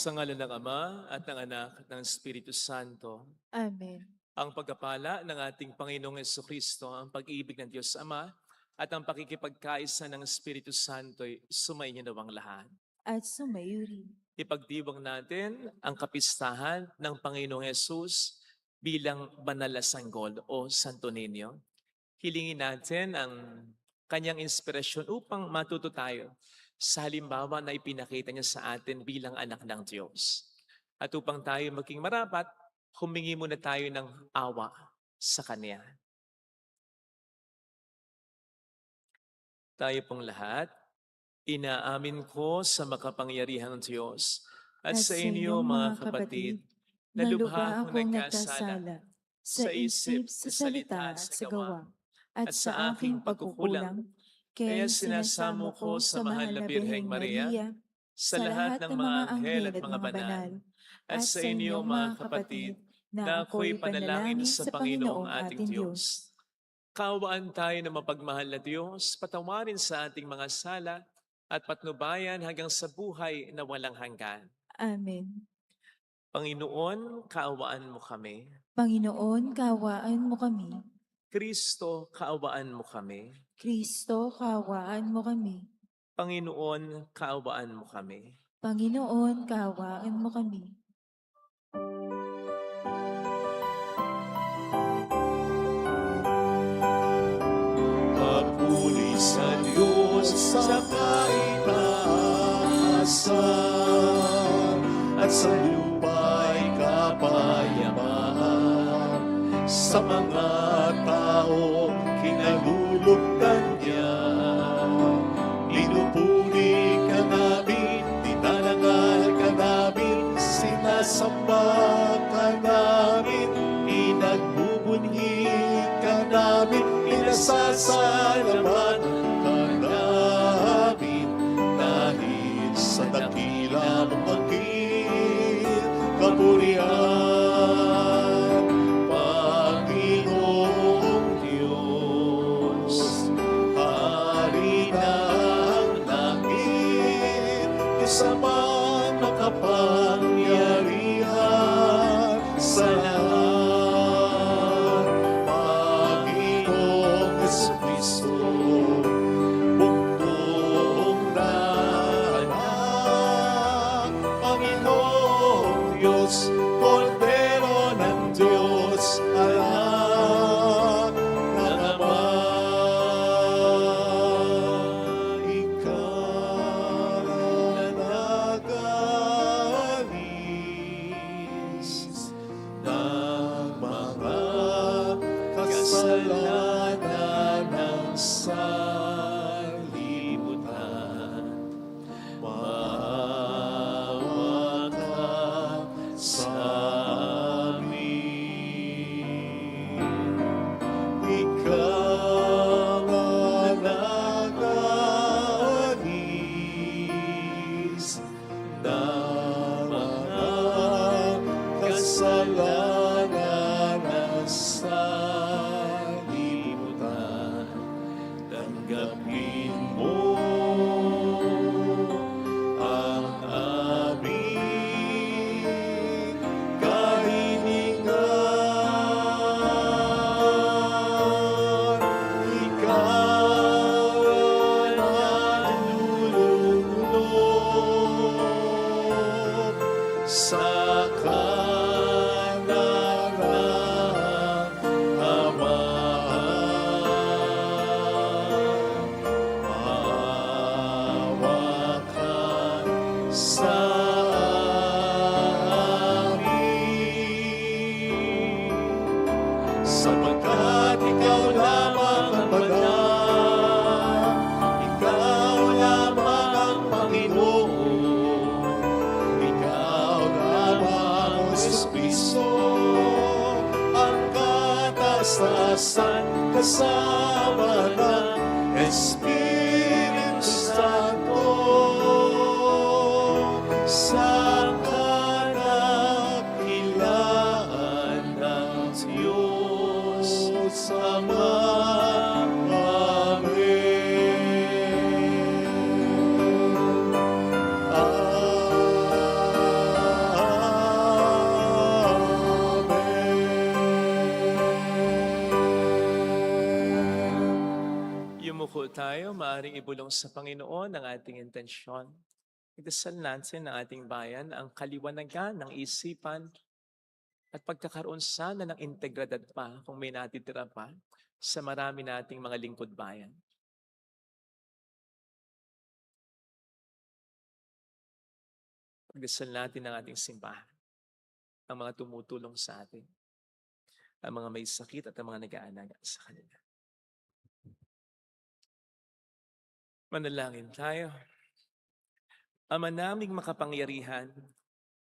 Sa ngalan ng Ama at ng Anak at ng Espiritu Santo, Amen. ang pagkapala ng ating Panginoong Jesucristo, ang pag-ibig ng Diyos Ama, at ang pakikipagkaisa ng Espiritu Santo ay sumainyo nawang lahat. At sumayo rin. Ipagdiwang natin ang kapistahan ng Panginoong Yesus bilang banal na sanggol o Santo Niño. Hilingin natin ang kanyang inspirasyon upang matuto tayo sa halimbawa na ipinakita niya sa atin bilang anak ng Diyos. At upang tayo maging marapat, humingi muna tayo ng awa sa Kanya. Tayo pong lahat, inaamin ko sa makapangyarihang Diyos at sa inyo mga kapatid, na lubha akong nagkasala sa isip, sa salita at sa gawa, at sa aking pagkukulang. Kaya sinasamo ko sa mahal na Birheng Maria, sa lahat ng mga anghel at mga banal, at sa inyo mga kapatid, na ako'y panalangin sa Panginoong ating Diyos. Kaawaan tayo ng mapagmahal na Diyos, patawarin sa ating mga sala, at patnubayan hanggang sa buhay na walang hanggan. Amen. Panginoon, kaawaan mo kami. Panginoon, kaawaan mo kami. Kristo, kaawaan mo kami. Kristo, kaawaan mo kami. Panginoon, kaawaan mo kami. Panginoon, kaawaan mo kami. Papuri sa Diyos sa kaitaasan, at sa lupa'y kapayapaan sa mga taong kinalulugdan niya. Pinupuri ka namin, dinarangal ka namin, sinasamba ka namin, pinagbubunyi ka namin, pinasasalamatan ka namin, dahil sa dakila mong pag-ibig, kapurihan, Panginoong Diyos, Hari ng langit, kasamang makapangyarihan sa lahat, Panginoong Jesucristo, buktong lahat, Panginoong Diyos, Kordero ng Diyos, anak ng Ama. Ikaw na nag-alis ng mga kasalanan ng sanlibutan. Maawa ka sa amin. Ikaw ang nag-alis ng mga kasalanan ng sanlibutan. Tanggapin mo ang aming kahilingan. Ikaw ang nalulunod sa kanan ng Ama. Maawa ka sa amin, sapagkat ikaw lamang ang banal, ikaw lamang ang Panginoon, ikaw lamang ang Espiritu, ang katastasan kasama ng Espiritu Santo, sa kadakilaan ng Diyos Ama. Amen. Sumuko tayo, maaaring ibulong sa Panginoon ang ating intensyon. Idasal natin ng ating bayan ang kaliwanagan ng isipan at pagkakaroon sana ng integridad pa kung may natitira pa sa marami nating mga lingkod bayan. Pagdasal natin ang ating simbahan, ang mga tumutulong sa atin, ang mga may sakit at ang mga nag-aalaga sa kanila. Manalangin tayo. Ama naming makapangyarihan,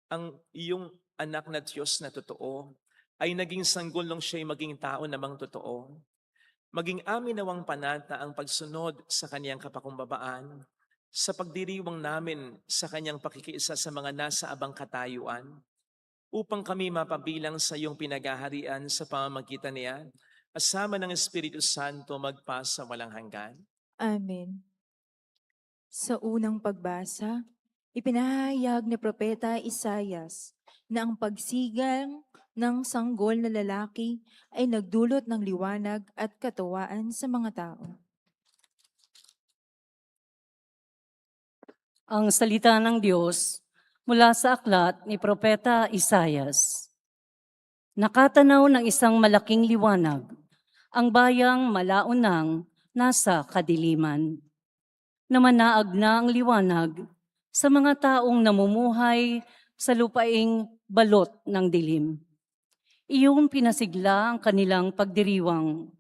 ang iyong anak na Diyos na totoo ay naging sanggol nung siya'y maging tao namang totoo. Maging amin nawang panata ang pagsunod sa kaniyang kapakumbabaan, sa pagdiriwang namin sa kanyang pakikiisa sa mga nasa abang katayuan, upang kami mapabilang sa iyong pinagaharian sa pamamagitan niya, asama ng Espiritu Santo magpasa walang hanggan. Amen. Sa unang pagbasa, ipinahayag ni Propeta Isaias na ang pagsigang ng sanggol na lalaki ay nagdulot ng liwanag at katuwaan sa mga tao. Ang salita ng Diyos mula sa aklat ni Propeta Isaias. Nakatanaw ng isang malaking liwanag, ang bayang malaunang nasa kadiliman. Namanaag na ang liwanag sa mga taong namumuhay sa lupaing balot ng dilim. Iyong pinasigla ang kanilang pagdiriwang.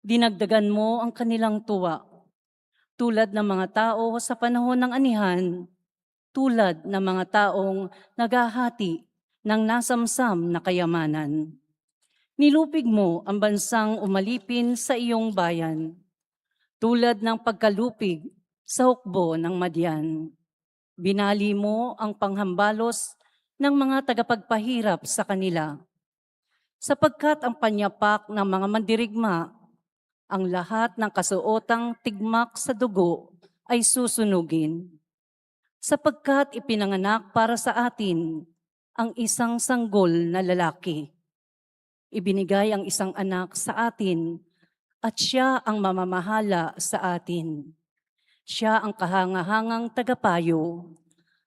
Dinagdagan mo ang kanilang tuwa. Tulad ng mga tao sa panahon ng anihan, tulad ng mga taong naghahati ng nasamsam na kayamanan. Nilupig mo ang bansang umalipin sa iyong bayan, tulad ng pagkalupig sa hukbo ng Madian. Binali mo ang panghambalos ng mga tagapagpahirap sa kanila, sapagkat ang panyapak ng mga mandirigma, ang lahat ng kasuotang tigmak sa dugo ay susunugin. Sapagkat ipinanganak para sa atin ang isang sanggol na lalaki. Ibinigay ang isang anak sa atin at siya ang mamamahala sa atin. Siya ang kahangahangang tagapayo,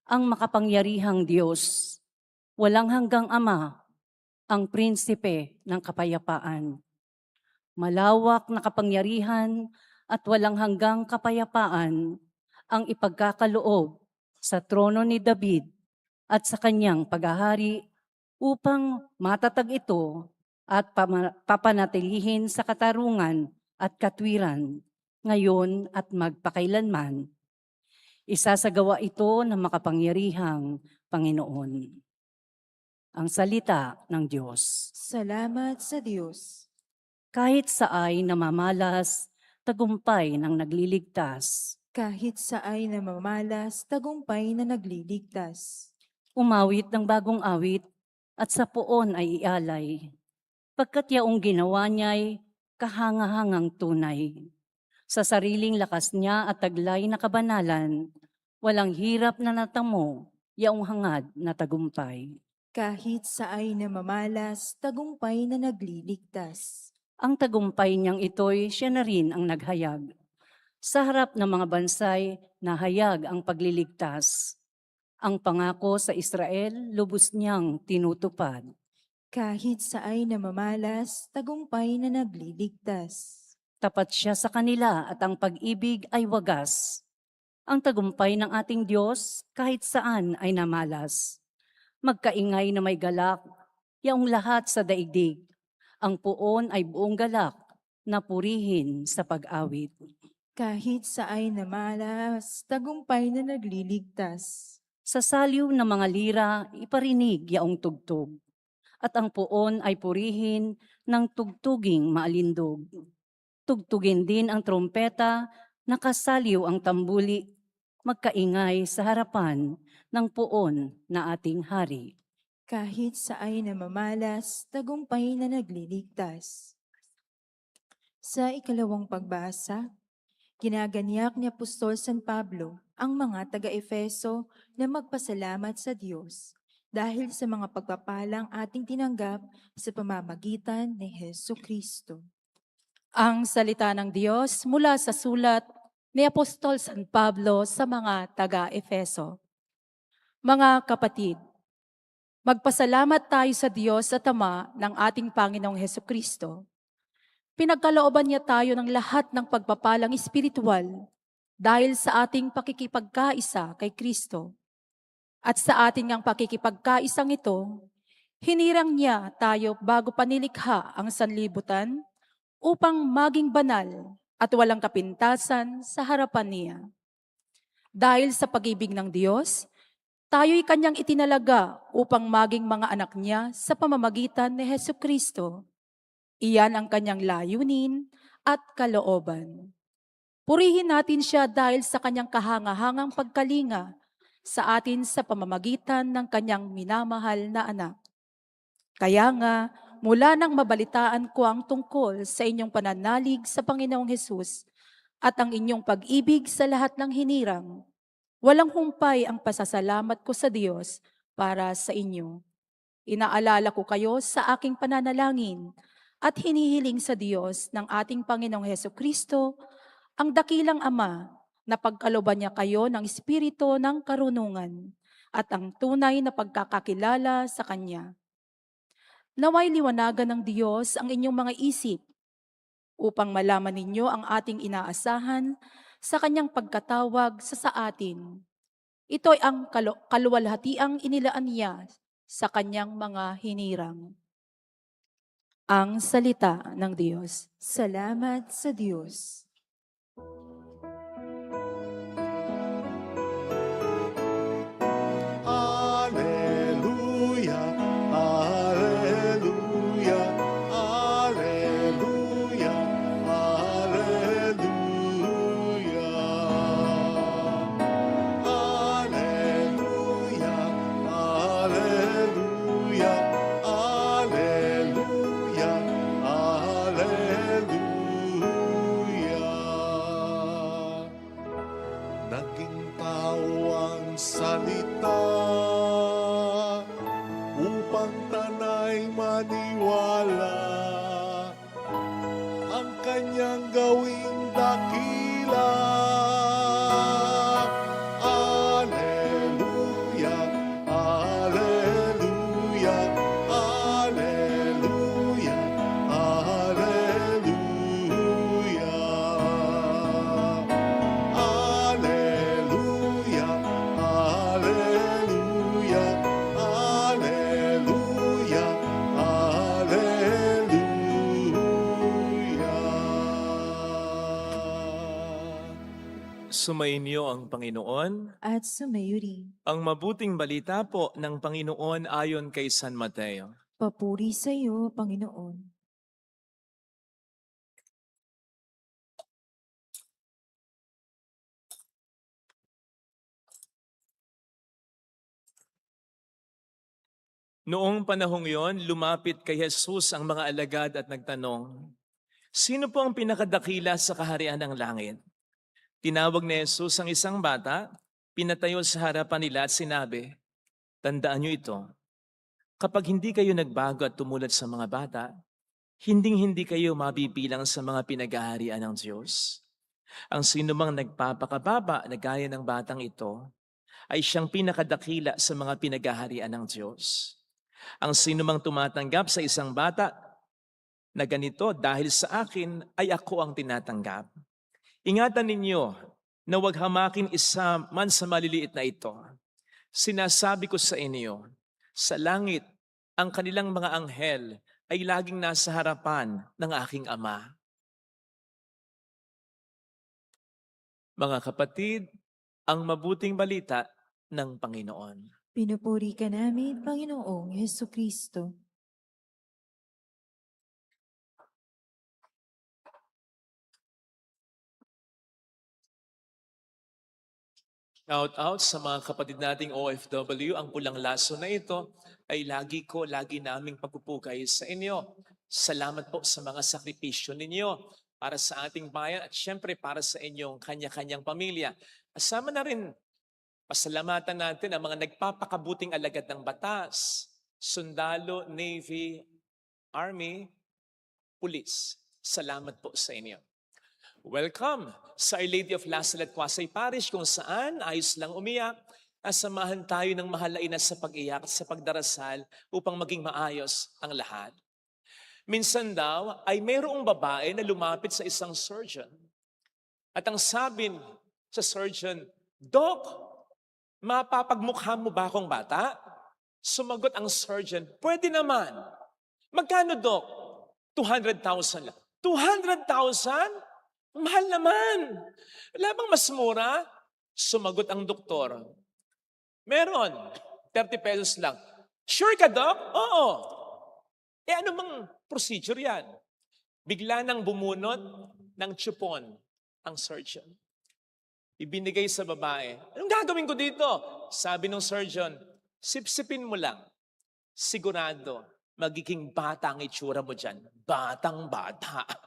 ang makapangyarihang Diyos, walang hanggang Ama, ang prinsipe ng kapayapaan. Malawak na kapangyarihan at walang hanggang kapayapaan ang ipagkakaloob sa trono ni David at sa kanyang paghahari upang matatag ito at papanatilihin sa katarungan at katwiran ngayon at magpakailanman. Isasagawa ito ng makapangyarihang Panginoon. Ang salita ng Diyos. Salamat sa Diyos. Kahit sa ay namamalas, tagumpay ng nagliligtas. Kahit sa ay namamalas, tagumpay na nagliligtas. Umawit ng bagong awit at sa poon ay ialay. Pagkat yaong ginawa niya'y kahangahangang tunay. Sa sariling lakas niya at taglay na kabanalan, walang hirap na natamo, yaong hangad na tagumpay. Kahit sa ay namamalas, tagumpay na nagliligtas. Ang tagumpay niyang ito'y siya na rin ang naghayag. Sa harap ng mga bansay, nahayag ang pagliligtas. Ang pangako sa Israel, lubos niyang tinutupad. Kahit sa ay namamalas, tagumpay na nagliligtas. Tapat siya sa kanila at ang pag-ibig ay wagas. Ang tagumpay ng ating Diyos kahit saan ay namalas. Magkaingay na may galak, yaong lahat sa daigdig. Ang puon ay buong galak na purihin sa pag-awit. Kahit sa ay namalas, tagumpay na nagliligtas. Sa saliw ng mga lira, iparinig yaong tugtog. At ang puon ay purihin ng tugtuging maalindog. Tugtugin din ang trompeta, nakasaliw ang tambuli, magkaingay sa harapan ng puon na ating hari. Kahit sa ay namamalas, tagumpay na nagliligtas. Sa ikalawang pagbasa, ginaganyak ni Apostol San Pablo ang mga taga-Efeso na magpasalamat sa Diyos dahil sa mga pagpapalang ating tinanggap sa pamamagitan ni Hesus Kristo. Ang salita ng Diyos mula sa sulat ni Apostol San Pablo sa mga taga-Efeso. Mga kapatid, magpasalamat tayo sa Diyos at Ama ng ating Panginoong Hesukristo. Pinagkalooban niya tayo ng lahat ng pagpapalang espiritual dahil sa ating pakikipagkaisa kay Kristo. At sa ating ang pakikipagkaisang ito, hinirang niya tayo bago panilikha ang sanlibutan upang maging banal at walang kapintasan sa harapan niya. Dahil sa pag-ibig ng Diyos, tayo'y kanyang itinalaga upang maging mga anak niya sa pamamagitan ni Hesukristo. Iyan ang kanyang layunin at kalooban. Purihin natin siya dahil sa kanyang kahangahangang pagkalinga sa atin sa pamamagitan ng kanyang minamahal na anak. Kaya nga, mula nang mabalitaan ko ang tungkol sa inyong pananalig sa Panginoong Hesus at ang inyong pag-ibig sa lahat ng hinirang, walang humpay ang pasasalamat ko sa Diyos para sa inyo. Inaalala ko kayo sa aking pananalangin at hinihiling sa Diyos ng ating Panginoong Hesukristo, ang dakilang Ama, na pagkalooban niya kayo ng espiritu ng karunungan at ang tunay na pagkakakilala sa Kanya. Naway liwanagan ng Diyos ang inyong mga isip upang malaman ninyo ang ating inaasahan sa Kanyang pagkatawag sa atin. Ito ay ang kaluwalhatiang inilaan niya sa Kanyang mga hinirang. Ang salita ng Diyos. Salamat sa Diyos. Alleluia, alleluia, alleluia, alleluia. Alleluia, alleluia, alleluia, alleluia. Naging tao ang salita upang tanay maniwala ang kanyang gawing dakila. Alleluia, alleluia, alleluia, alleluia. Alleluia, alleluia, alleluia, alleluia. Sumainyo ang Panginoon. At sumayuri. Ang mabuting balita po ng Panginoon ayon kay San Mateo. Papuri sa iyo, Panginoon. Noong panahong yon, lumapit kay Jesus ang mga alagad at nagtanong, "Sino po ang pinakadakila sa kaharian ng langit?" Tinawag ni Jesus ang isang bata, pinatayo sa harapan nila at sinabi, "Tandaan niyo ito, kapag hindi kayo nagbago at tumulad sa mga bata, hinding-hindi kayo mabibilang sa mga pinagaharian ng Diyos. Ang sinumang nagpapakababa na gaya ng batang ito, ay siyang pinakadakila sa mga pinagaharian ng Diyos. Ang sinumang tumatanggap sa isang bata na ganito dahil sa akin, ay ako ang tinatanggap. Ingatan ninyo na huwag hamakin isa man sa maliliit na ito. Sinasabi ko sa inyo, sa langit, ang kanilang mga anghel ay laging nasa harapan ng aking Ama." Mga kapatid, ang mabuting balita ng Panginoon. Pinupuri ka namin, Panginoong Hesukristo. Shout out sa mga kapatid nating OFW. Ang pulang laso na ito ay lagi naming pagpupugay sa inyo. Salamat po sa mga sakripisyo ninyo para sa ating bayan at syempre para sa inyong kanya-kanyang pamilya. Asama na rin, pasalamatan natin ang mga nagpapakabuting alagad ng batas, sundalo, Navy, Army, Police. Salamat po sa inyo. Welcome sa Our Lady of Lasalle at Quasay Parish kung saan ayos lang umiyak at samahan tayo ng mahal na ina sa pag-iyak at sa pagdarasal upang maging maayos ang lahat. Minsan daw ay mayroong babae na lumapit sa isang surgeon at ang sabi sa surgeon, "Doc, mapapagmukha mo ba akong bata?" Sumagot ang surgeon, "Pwede naman." "Magkano, Doc?" 200,000 lang. 200,000? Mahal naman. Wala bang mas mura? Sumagot ang doktor, "Meron, 30 pesos lang." "Sure ka, Doc?" "Oo." Ano bang procedure yan? Bigla nang bumunot ng tsupon ang surgeon. Ibinigay sa babae. "Anong gagawin ko dito?" Sabi ng surgeon, "Sipsipin mo lang. Sigurado, magiging bata ang itsura mo dyan. Batang-bata."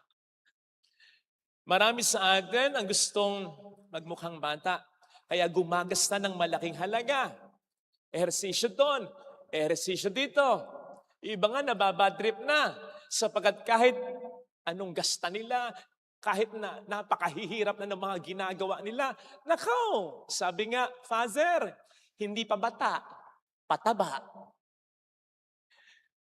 Marami sa atin ang gustong magmukhang bata, kaya gumagasta ng malaking halaga. Ehersisyo doon, ehersisyo dito. Iba nga nababadrip na, sapagkat kahit anong gasta nila, kahit na napakahihirap na ng mga ginagawa nila, nakaw, sabi nga, "Father, hindi pa bata, pataba."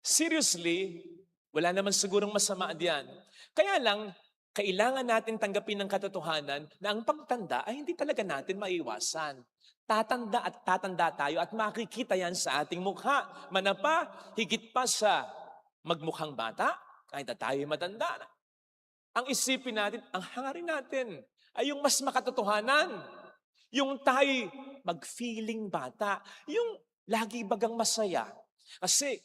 Seriously, wala naman sigurong masama diyan. Kaya lang, kailangan natin tanggapin ng katotohanan na ang pagtanda ay hindi talaga natin maiwasan. Tatanda at tatanda tayo at makikita yan sa ating mukha. Manapa, higit pa sa magmukhang bata, kahit na tayo matanda na. Ang isipin natin, ang hangarin natin ay yung mas makatotohanan. Yung tayo mag-feeling bata. Yung lagi bagang masaya. Kasi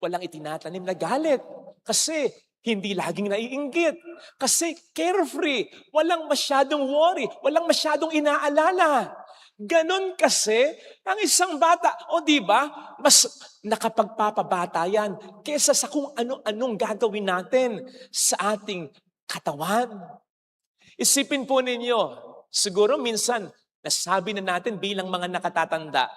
walang itinatanim na galit. Kasi hindi laging naiinggit. Kasi carefree. Walang masyadong worry. Walang masyadong inaalala. Ganon kasi ang isang bata. O di ba? Mas nakapagpapabata yan kesa sa kung ano-anong gagawin natin sa ating katawan. Isipin po ninyo, siguro minsan nasabi na natin bilang mga nakatatanda,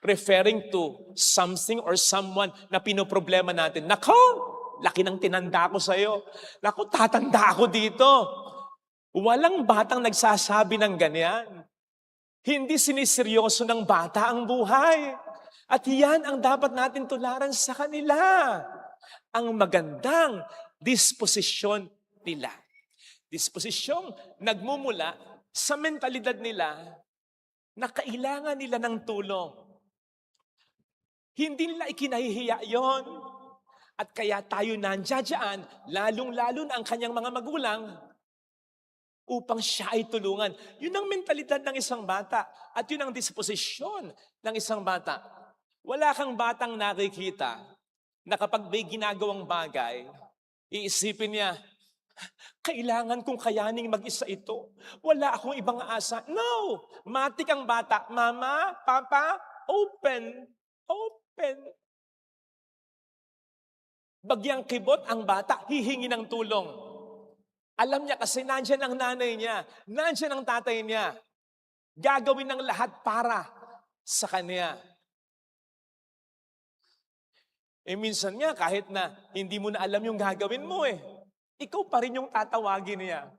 referring to something or someone na pinoproblema natin. "Nako, laki ng tinanda ko sa'yo. Naku, tatanda ako dito." Walang batang nagsasabi ng ganyan. Hindi siniseryoso ng bata ang buhay. At yan ang dapat natin tularan sa kanila. Ang magandang disposisyon nila. Disposisyong nagmumula sa mentalidad nila na kailangan nila ng tulong. Hindi nila ikinahihiya yon. At kaya tayo nandiyan, lalong-lalo na ang kanyang mga magulang, upang siya ay tulungan. Yun ang mentalidad ng isang bata. At yun ang disposisyon ng isang bata. Wala kang batang nakikita na kapag may ginagawang bagay, iisipin niya, "Kailangan kong kayaning mag-isa ito. Wala akong ibang asa." No! Matik ang bata. "Mama, Papa, open. Open." Bagyang kibot ang bata, hihingi ng tulong. Alam niya kasi nandyan ang nanay niya, nandyan ang tatay niya. Gagawin ng lahat para sa kanya. Minsan nga kahit na hindi mo na alam yung gagawin mo ikaw pa rin yung tatawagin niya.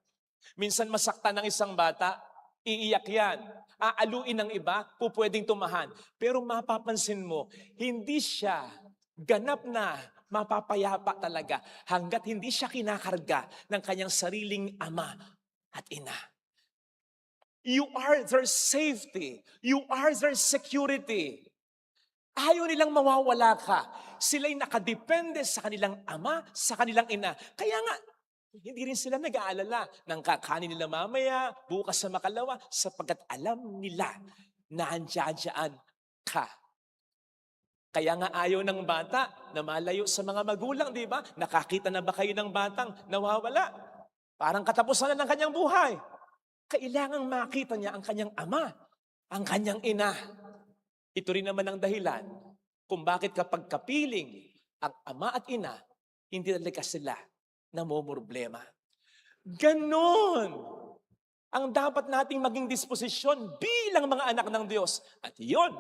Minsan masaktan ng isang bata, iiyak yan. Aaluin ng iba, pwedeng tumahan. Pero mapapansin mo, hindi siya ganap na mapapayapa talaga hanggat hindi siya kinakarga ng kanyang sariling ama at ina. You are their safety. You are their security. Ayaw nilang mawawala ka. Sila'y nakadepende sa kanilang ama, sa kanilang ina. Kaya nga, hindi rin sila nag-aalala ng kakanin nila mamaya, bukas sa makalawa, sapagkat alam nila na andyan ka. Kaya nga ayaw ng bata na malayo sa mga magulang, di ba? Nakakita na ba kayo ng batang nawawala? Parang katapusan na ng kanyang buhay. Kailangang makita niya ang kanyang ama, ang kanyang ina. Ito rin naman ang dahilan kung bakit kapag kapiling ang ama at ina, hindi talaga sila namomroblema. Ganon ang dapat nating maging disposisyon bilang mga anak ng Diyos. At iyon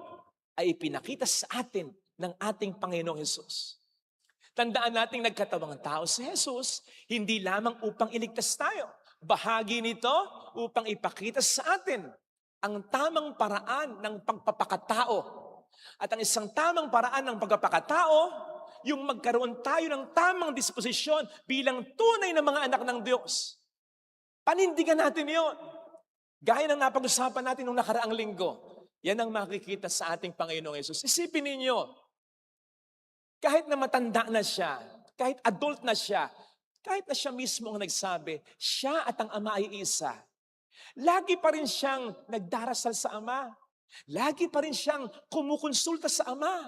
ay ipinakita sa atin ng ating Panginoong Hesus. Tandaan nating nagkatawang tao si Jesus, hindi lamang upang iligtas tayo. Bahagi nito upang ipakita sa atin ang tamang paraan ng pagpapakatao. At ang isang tamang paraan ng pagpapakatao, yung magkaroon tayo ng tamang disposisyon bilang tunay na mga anak ng Diyos. Panindigan natin yon. Gaya ng napag-usapan natin nung nakaraang linggo, yan ang makikita sa ating Panginoong Yesus. Isipin ninyo, kahit na matanda na siya, kahit adult na siya, kahit na siya mismo ang nagsabi, siya at ang Ama ay isa. Lagi pa rin siyang nagdarasal sa Ama. Lagi pa rin siyang kumukonsulta sa Ama.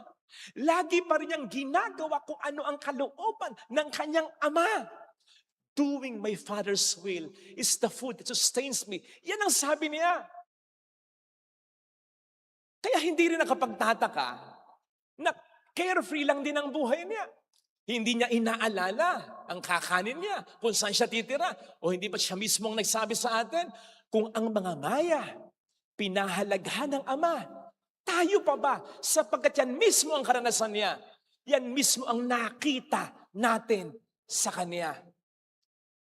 Lagi pa rin niyang ginagawa kung ano ang kalooban ng kanyang Ama. Doing my Father's will is the food that sustains me. Yan ang sabi niya. Kaya hindi rin nakapagtataka na carefree lang din ang buhay niya. Hindi niya inaalala ang kakanin niya, kung saan siya titira. O hindi ba siya mismo ang nagsabi sa atin, kung ang mga maya, pinahalagahan ng Ama, tayo pa ba? Sapagkat yan mismo ang karanasan niya. Yan mismo ang nakita natin sa Kanya.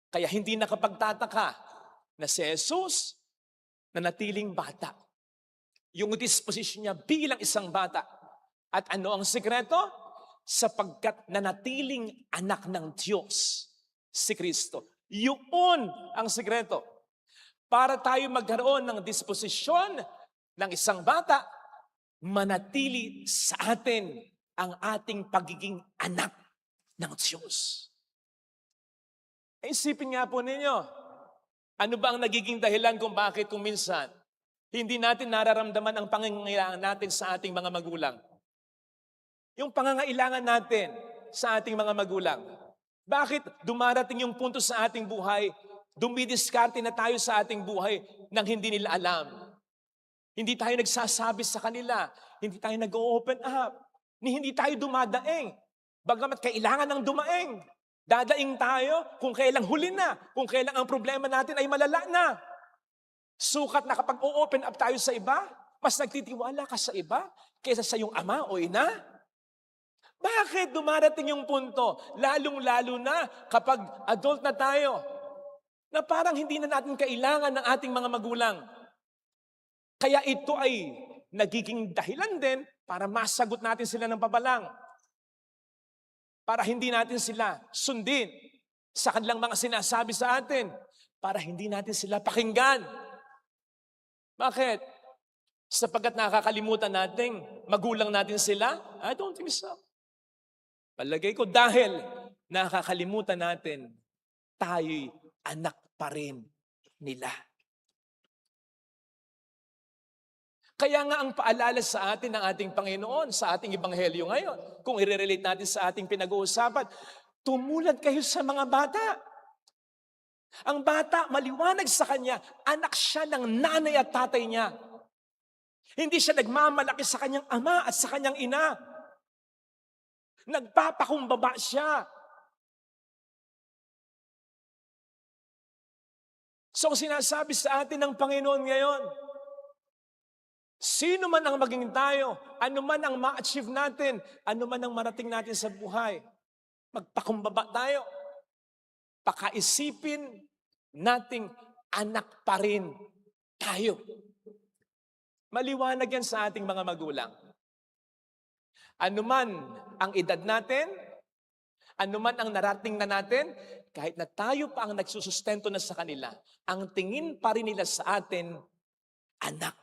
Kaya hindi nakapagtataka na si Jesus na natiling bata. Yung disposition niya bilang isang bata. At ano ang sikreto? Sapagkat nanatiling anak ng Diyos si Kristo. Yun ang sikreto. Para tayo magkaroon ng disposisyon ng isang bata, manatili sa atin ang ating pagiging anak ng Diyos. Isipin nga po ninyo, ano ba ang nagiging dahilan kung bakit kung minsan hindi natin nararamdaman ang pangangailangan natin sa ating mga magulang? Yung pangangailangan natin sa ating mga magulang. Bakit dumarating yung punto sa ating buhay, dumidiskarte na tayo sa ating buhay nang hindi nila alam? Hindi tayo nagsasabi sa kanila, hindi tayo nag-open up, hindi tayo dumadaing. Bagamat kailangan ng dumaing. Dadaing tayo kung kailang huli na, kung kailang ang problema natin ay malala na. Sukat na kapag o-open up tayo sa iba, mas nagtitiwala ka sa iba kaysa sa iyong ama o ina. Bakit dumarating yung punto, lalong-lalo na kapag adult na tayo, na parang hindi na natin kailangan ng ating mga magulang. Kaya ito ay nagiging dahilan din para masagot natin sila ng pabalang. Para hindi natin sila sundin sa kanilang mga sinasabi sa atin. Para hindi natin sila pakinggan. Bakit? Sapagkat nakakalimutan natin, magulang natin sila? I don't think so. Palagay ko dahil nakakalimutan natin, tayo'y anak pa rin nila. Kaya nga ang paalala sa atin ng ating Panginoon, sa ating Ebanghelyo ngayon, kung i-relate natin sa ating pinag-uusapan, tumulad kayo sa mga bata. Ang bata, maliwanag sa kanya, anak siya ng nanay at tatay niya. Hindi siya nagmamalaki sa kanyang ama at sa kanyang ina. Nagpapakumbaba siya. So sinasabi sa atin ng Panginoon ngayon, sino man ang maging tayo, ano man ang ma-achieve natin, ano man ang marating natin sa buhay, magpakumbaba tayo. Pakaisipin nating anak pa rin tayo. Maliwanag yan sa ating mga magulang. Ano man ang edad natin, ano man ang narating na natin, kahit na tayo pa ang nagsusustento na sa kanila, ang tingin pa rin nila sa atin, anak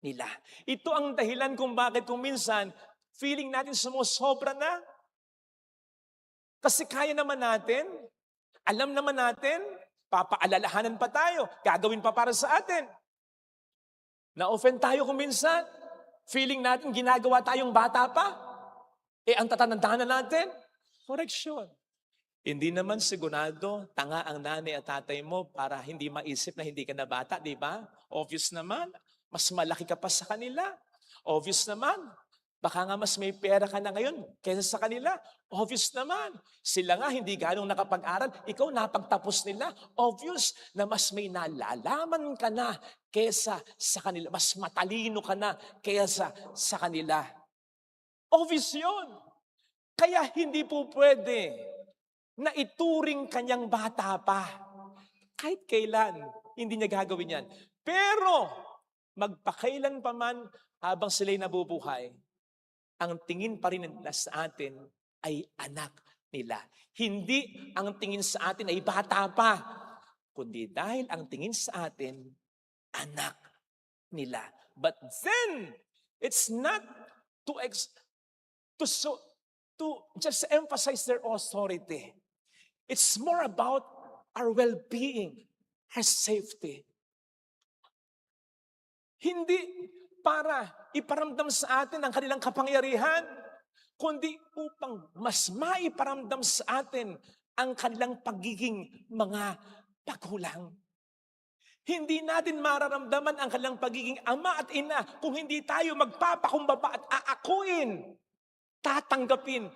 nila. Ito ang dahilan kung bakit kung minsan, feeling natin sumusobra na. Kasi kaya naman natin, alam naman natin, papaalalahanan pa tayo, gagawin pa para sa atin. Na-offend tayo kung minsan, feeling natin ginagawa tayong bata pa. Ang tatanandaan na natin, correction. Hindi naman sigurado, tanga ang nanay at tatay mo para hindi maisip na hindi ka na bata, di ba? Obvious naman. Mas malaki ka pa sa kanila. Obvious naman. Baka nga mas may pera ka na ngayon kaysa sa kanila. Obvious naman. Sila nga hindi ganong nakapag-aral. Ikaw napagtapos nila. Obvious na mas may nalalaman ka na kaysa sa kanila. Mas matalino ka na kaysa sa kanila. Obvious yun. Kaya hindi po pwede na ituring kanyang bata pa. Kahit kailan, hindi niya gagawin yan. Pero, magpakailan pa man habang sila'y nabubuhay, ang tingin pa rin nila sa atin ay anak nila. Hindi ang tingin sa atin ay bata pa, kundi dahil ang tingin sa atin, anak nila. But then, it's not to just emphasize their authority. It's more about our well-being, our safety. Hindi para iparamdam sa atin ang kanilang kapangyarihan, kundi upang mas maiparamdam sa atin ang kanilang pagiging mga magulang. Hindi natin mararamdaman ang kanilang pagiging ama at ina kung hindi tayo magpapakumbaba at aakuin, tatanggapin,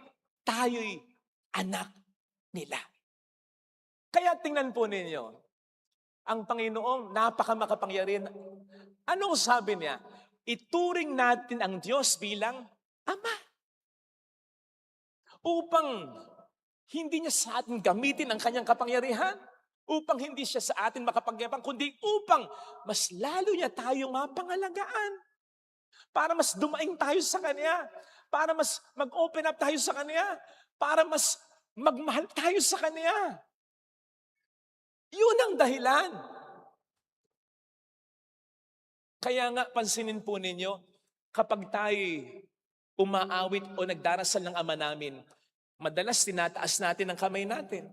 tayo'y anak nila. Kaya tingnan po ninyo, ang Panginoong napakamakapangyarihan. Anong sabi niya? Ituring natin ang Diyos bilang Ama. Upang hindi niya sa atin gamitin ang kanyang kapangyarihan, upang hindi siya sa atin makapagyabang, kundi upang mas lalo niya tayong mapangalagaan. Para mas dumaing tayo sa Kanya, para mas mag-open up tayo sa Kanya, para mas magmahal tayo sa Kanya. Yun ang dahilan. Kaya nga, pansinin po ninyo, kapag tayo umaawit o nagdarasal ng Ama namin, madalas tinataas natin ang kamay natin.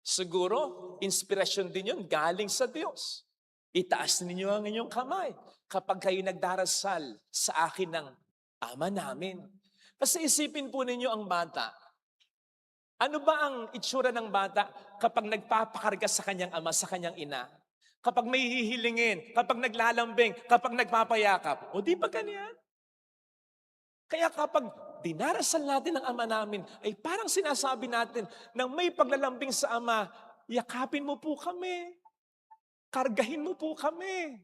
Siguro, inspirasyon din yun galing sa Diyos. Itaas ninyo ang inyong kamay kapag kayo nagdarasal sa akin ng Ama namin. Kasi isipin po ninyo ang bata. Ano ba ang itsura ng bata kapag nagpapakarga sa kanyang ama, sa kanyang ina? Kapag may hihilingin, kapag naglalambing, kapag nagpapayakap. O di ba ganyan? Kaya kapag dinarasal natin ang Ama namin, ay parang sinasabi natin na may paglalambing sa Ama, yakapin mo po kami. Kargahin mo po kami.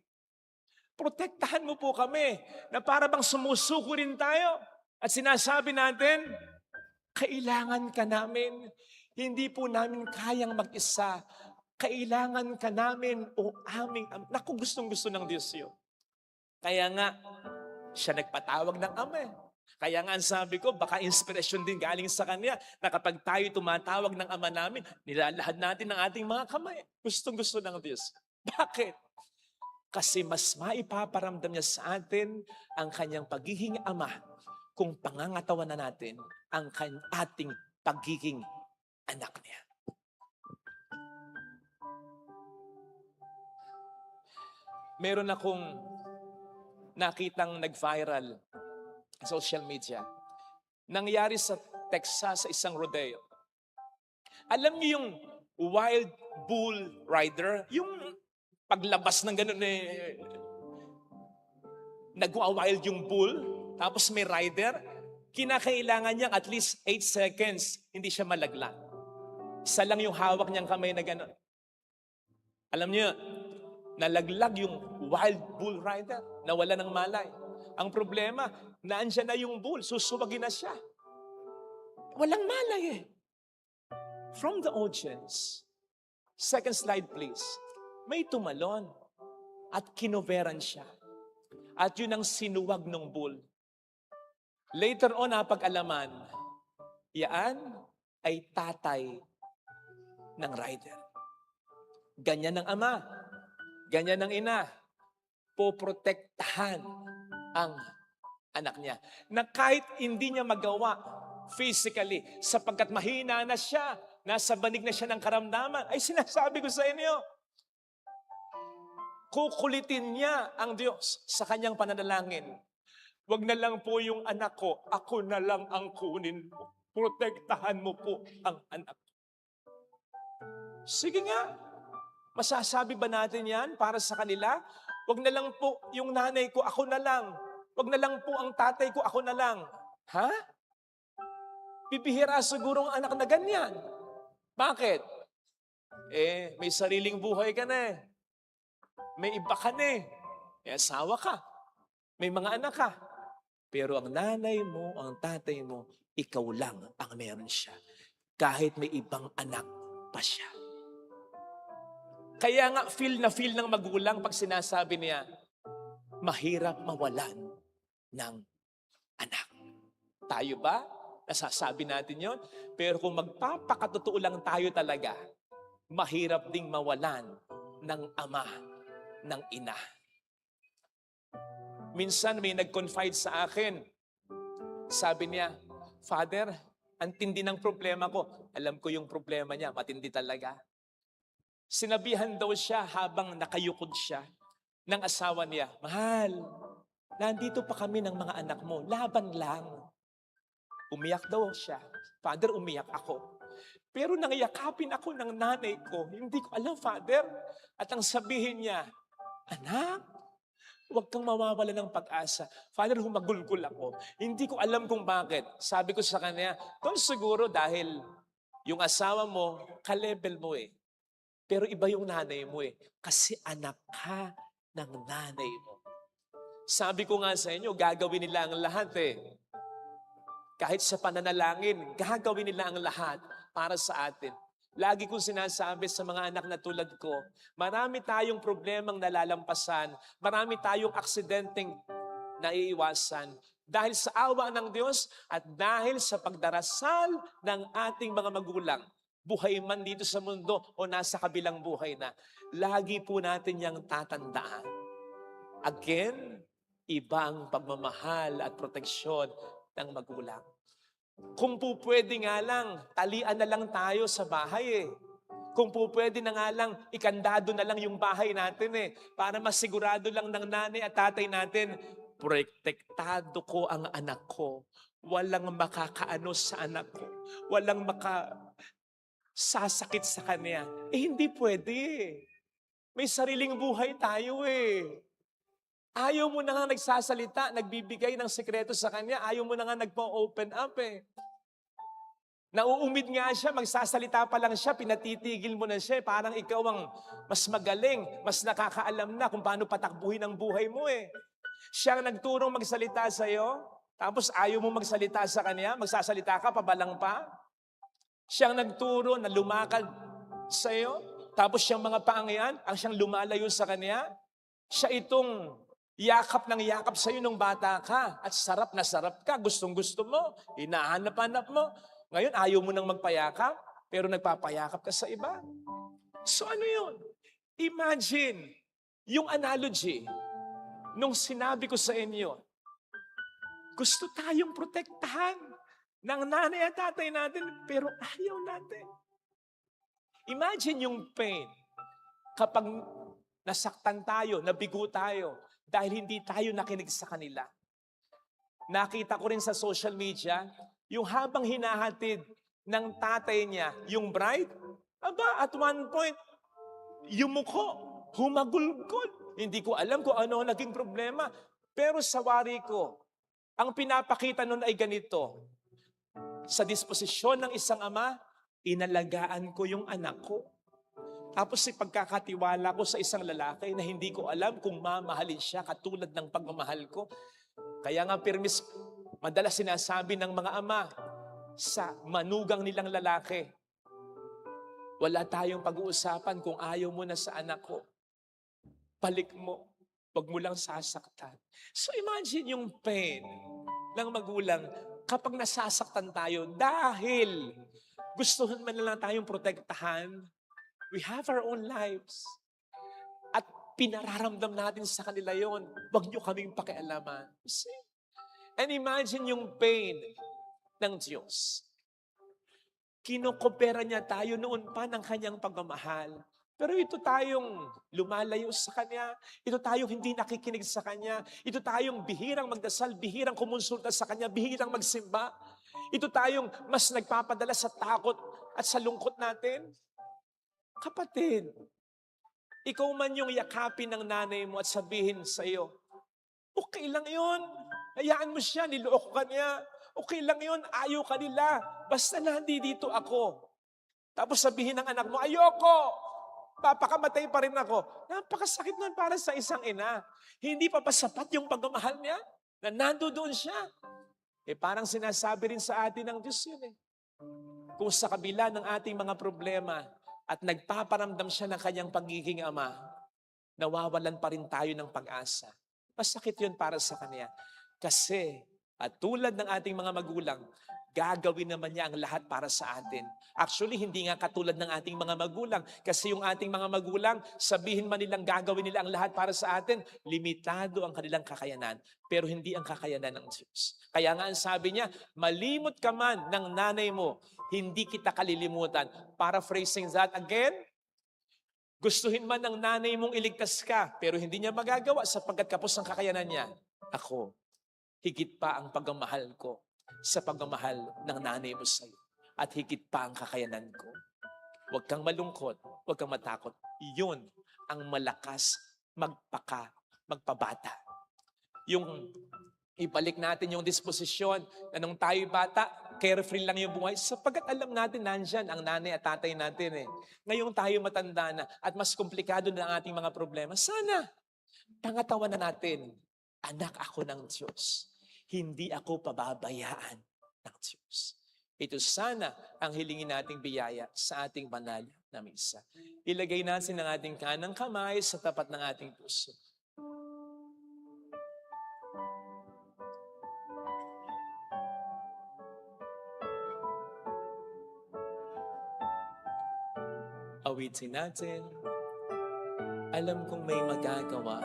Protektahan mo po kami. Na para bang sumusuko rin tayo. At sinasabi natin, kailangan ka namin. Hindi po namin kayang mag-isa. Kailangan ka namin o aming... Naku, gustong-gusto ng Diyos yun. Kaya nga, siya nagpatawag ng Ama. Kaya nga ang sabi ko, baka inspirasyon din galing sa Kanya na kapag tayo tumatawag ng Ama namin, nilalahad natin ang ating mga kamay. Gustong-gusto ng Diyos. Bakit? Kasi mas maipaparamdam niya sa atin ang Kanyang pagiging Ama kung pangangatawan na natin ang ating pagiging anak niya. Meron akong nakitang nag-viral sa social media. Nangyari sa Texas sa isang rodeo. Alam niyo yung wild bull rider? Yung paglabas ng gano'n nagwa-wild yung bull, tapos may rider, kinakailangan niyang at least 8 seconds, hindi siya malaglag. Isa lang yung hawak niyang kamay na gano'n. Alam niyo, nalaglag yung wild bull rider, nawala ng malay. Ang problema, naandyan na yung bull, susuwagin na siya. Walang malay eh. From the audience, second slide please, may tumalon at kinoveran siya. At yun ang sinuwag ng bull. Later on, napag-alaman, yaan ay tatay ng rider. Ganyan ang ama, ganyan ang ina, poprotektahan ang anak niya. Na kahit hindi niya magawa physically, sapagkat mahina na siya, nasa banig na siya ng karamdaman, ay sinasabi ko sa inyo, kukulitin niya ang Diyos sa kanyang pananalangin. Wag na lang po yung anak ko, ako na lang ang kunin mo. Protektahan mo po ang anak ko. Sige nga, masasabi ba natin yan para sa kanila? Wag na lang po yung nanay ko, ako na lang. Wag na lang po ang tatay ko, ako na lang. Ha? Pipihira siguro ang anak na ganyan. Bakit? May sariling buhay ka na eh. May iba ka na eh. May asawa ka. May mga anak ka. Pero ang nanay mo, ang tatay mo, ikaw lang ang meron siya. Kahit may ibang anak pa siya. Kaya nga feel na feel ng magulang pag sinasabi niya, mahirap mawalan ng anak. Tayo ba? Nasasabi natin yon. Pero kung magpapakatotoo lang tayo talaga, mahirap ding mawalan ng ama, ng ina. Minsan may nag-confide sa akin. Sabi niya, Father, ang tindi ng problema ko. Alam ko yung problema niya, matindi talaga. Sinabihan daw siya habang nakayukod siya ng asawa niya, Mahal, nandito pa kami ng mga anak mo, laban lang. Umiyak daw siya. Father, umiyak ako. Pero nangyakapin ako ng nanay ko. Hindi ko alam, Father. At ang sabihin niya, Anak, huwag kang mawawala ng pag-asa. Father, humagulgol ako. Hindi ko alam kung bakit. Sabi ko sa kanya, Tol, siguro dahil yung asawa mo, ka-level mo eh. Pero iba yung nanay mo eh. Kasi anak ka ng nanay mo. Sabi ko nga sa inyo, gagawin nila ang lahat eh. Kahit sa pananalangin, gagawin nila ang lahat para sa atin. Lagi kong sinasabi sa mga anak na tulad ko, marami tayong problemang nalalampasan, marami tayong aksidenteng naiiwasan dahil sa awa ng Diyos at dahil sa pagdarasal ng ating mga magulang. Buhay man dito sa mundo o nasa kabilang buhay na, lagi po natin yang tatandaan. Again, ibang pagmamahal at proteksyon ng magulang. Kung po pwede nga lang, talian na lang tayo sa bahay eh. Kung po pwede na nga lang, ikandado na lang yung bahay natin eh. Para masigurado lang ng nanay at tatay natin, protektado ko ang anak ko. Walang makakaano sa anak ko. Walang sasakit sa kanya. Eh hindi pwede. May sariling buhay tayo eh. Ayaw mo na nga nagsasalita, nagbibigay ng sekreto sa kanya. Ayaw mo na nga nagpo-open up eh. Nauumid nga siya, magsasalita pa lang siya, pinatitigil mo na siya. Parang ikaw ang mas magaling, mas nakakaalam na kung paano patakbuhin ang buhay mo eh. Siya ang nagturong magsalita sa iyo, tapos ayaw mo magsalita sa kanya, magsasalita ka, pabalang pa. Siya ang nagturo na lumakad sa iyo, tapos siyang mga paangyan, ang siyang lumalayo sa kanya. Siya itong yakap ng yakap sa iyo nung bata ka at sarap na sarap ka, gustong-gusto mo, hinahanap-hanap mo. Ngayon, ayaw mo nang magpayakap, pero nagpapayakap ka sa iba. So ano yun? Imagine, yung analogy, nung sinabi ko sa inyo, gusto tayong protektahan ng nanay at tatay natin, pero ayaw natin. Imagine yung pain kapag nasaktan tayo, nabigo tayo, dahil hindi tayo nakinig sa kanila. Nakita ko rin sa social media, yung habang hinahatid ng tatay niya, yung bride, at one point, yumuko, humagulgol. Hindi ko alam kung ano naging problema. Pero sa wari ko, ang pinapakita nun ay ganito. Sa disposisyon ng isang ama, inalagaan ko yung anak ko. Tapos si pagkakatiwala ko sa isang lalaki na hindi ko alam kung mamahalin siya katulad ng pagmamahal ko. Kaya nga permis, madalas sinasabi ng mga ama sa manugang nilang lalaki, wala tayong pag-uusapan kung ayaw mo na sa anak ko. Balik mo, wag mo lang sasaktan. So imagine yung pain ng magulang kapag nasasaktan tayo dahil gusto man lang tayong protektahan. We have our own lives. At pinararamdam natin sa kanila yon. Huwag nyo kaming pakialaman. See? And imagine yung pain ng Diyos. Kinokopera niya tayo noon pa ng kanyang pagmamahal. Pero ito tayong lumalayo sa Kanya. Ito tayong hindi nakikinig sa Kanya. Ito tayong bihirang magdasal, bihirang kumonsulta sa Kanya, bihirang magsimba. Ito tayong mas nagpapadala sa takot at sa lungkot natin. Kapatid, ikaw man yung yakapin ng nanay mo at sabihin sa iyo, okay lang yun. Hayaan mo siya, niloko ka niya. Okay lang yun, ayaw ka nila. Basta nandito ako. Tapos sabihin ng anak mo, ayoko. Papakamatay pa rin ako. Napakasakit nun para sa isang ina. Hindi pa ba sapat yung pagmamahal niya? Na nandoon siya. Parang sinasabi rin sa atin ng Diyos yun eh. Kung sa kabila ng ating mga problema at nagpaparamdam siya ng kanyang pagiging ama, nawawalan pa rin tayo ng pag-asa. Masakit yun para sa Kanya. Kasi, at tulad ng ating mga magulang, gagawin naman niya ang lahat para sa atin. Actually, hindi nga katulad ng ating mga magulang. Kasi yung ating mga magulang, sabihin man nilang gagawin nila ang lahat para sa atin, limitado ang kanilang kakayanan. Pero hindi ang kakayanan ng Diyos. Kaya nga ang sabi niya, malimot ka man ng nanay mo, hindi kita kalilimutan. Paraphrasing that again, gustuhin man ng nanay mong iligtas ka, pero hindi niya magagawa sapagkat kapos ang kakayanan niya. Ako, higit pa ang pagmamahal ko sa pagmamahal ng nanay mo sa'yo. At higit pa ang kakayanan ko. Huwag kang malungkot, huwag kang matakot. Iyon ang malakas magpabata. Yung ibalik natin yung disposisyon na nung tayo bata, carefree lang yung buhay. Sapagkat alam natin, nandyan ang nanay at tatay natin eh. Ngayong tayo matanda na at mas komplikado na ang ating mga problema. Sana, pangatawan na natin, anak ako ng Diyos. Hindi ako pababayaan ng Diyos. Ito sana ang hilingin nating biyaya sa ating banal na misa. Ilagay natin ang ating kanang kamay sa tapat ng ating puso. Awitin natin. Alam kong may magagawa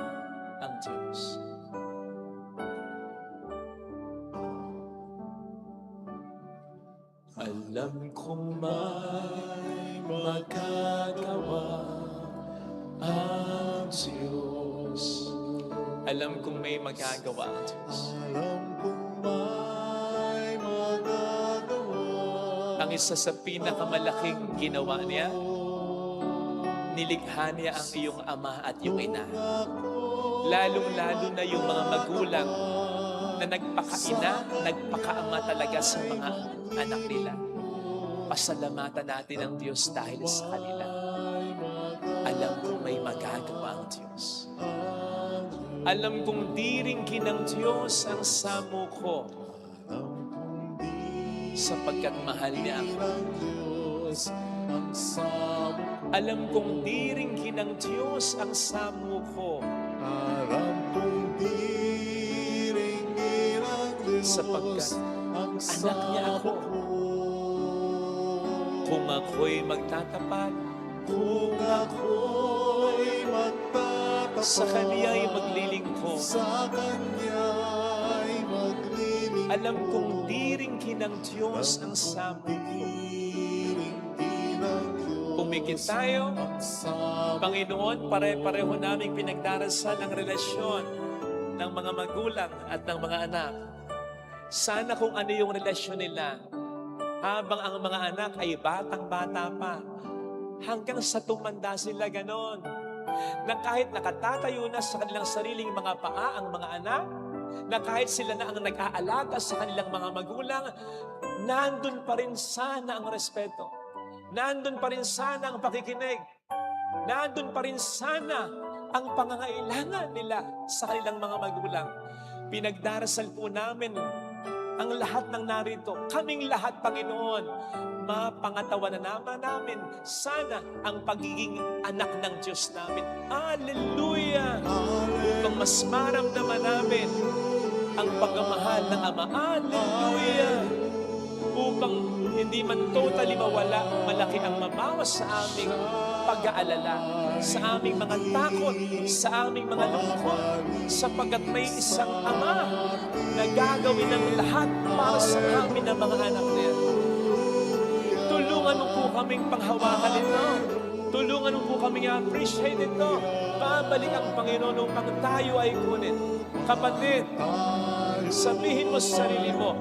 ang Diyos. Alam kong may magagawa ang Diyos. Alam kong may magagawa ang Diyos. Alam kong may magagawa. Ang isa sa pinakamalaking ginawa niya, nilikha niya ang iyong ama at iyong ina. Lalong-lalo na yung mga magulang na nagpakaina, nagpakaama talaga sa mga anak nila. Pasalamatan natin ang Diyos dahil sa kanila. Alam kong may magagawa ang Diyos. Alam kong diringkin ng Diyos ang samo ko sapagkat mahal niya ako. Alam kong diringkin ng Diyos ang samo ko sapagkat anak niya ako. Kung ako'y magtatapat, sa Kaniya'y maglilingkod. Alam kong diringkin ng Diyos ang samo ko. Pumikit tayo, Panginoon, pare-pareho naming pinagdarasal ang relasyon ng mga magulang at ng mga anak. Sana kung ano yung relasyon nila, habang ang mga anak ay batang-bata pa, hanggang sa tumanda sila ganon, na kahit nakatatayo na sa kanilang sariling mga paa ang mga anak, na kahit sila na ang nag-aalaga sa kanilang mga magulang, nandun pa rin sana ang respeto. Nandun pa rin sana ang pakikinig. Nandun pa rin sana ang pangangailangan nila sa kanilang mga magulang. Pinagdarasal po namin ang lahat ng narito. Kaming lahat, Panginoon, mapangatawan na namin sana ang pagiging anak ng Diyos namin. Hallelujah! Upang mas maramdaman namin ang pagmamahal ng Ama. Hallelujah! Upang hindi man totally mawala, malaki ang mabawas sa aming pag-aalala, sa aming mga takot, sa aming mga lungkot, sapagkat may isang Ama na gagawin ang lahat para sa amin ng mga anak niya. Tulungan mo po kaming panghawakan ito. Tulungan mo po kaming appreciate ito. Babalik ang Panginoon upang tayo ay kunin. Kapatid, sabihin mo sa sarili mo,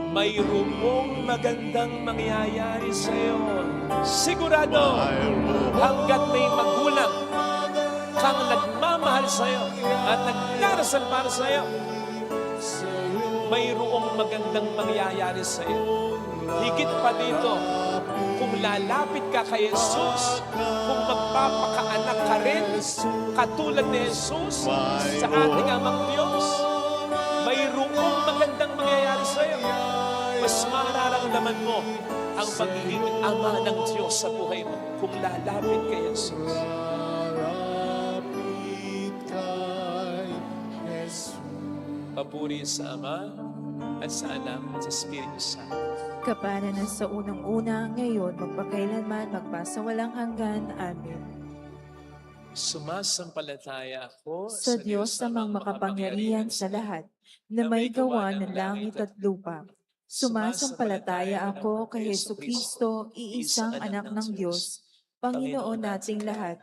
mayroong magandang mangyayari sa iyo. Sigurado, hanggat may magulang kang nagmamahal sa iyo at nagdarasal para sa iyo, mayroong magandang mangyayari sa iyo. Higit pa dito, kung lalapit ka kay Jesus, kung magpapakaanak ka rin, katulad ni Jesus sa ating Amang Diyos, mayroong magandang mangyayari sa iyo. Mas mararamdaman mo ang pagiging ama ng Diyos sa buhay mo kung lalapit kay Jesus. Lalapit kay Jesus. Papuri sa Ama at sa Anak at sa Espiritu Santo. Kapana na sa unang-una, ngayon, magpakailanman, magpasawalang hanggan. Amen. Sumasampalataya ako Sa Diyos namang makapangyarihan sa lahat, na may gawa ng langit at lupa. Sumasampalataya ako kay Jesucristo, iisang anak ng Diyos, Panginoon nating lahat,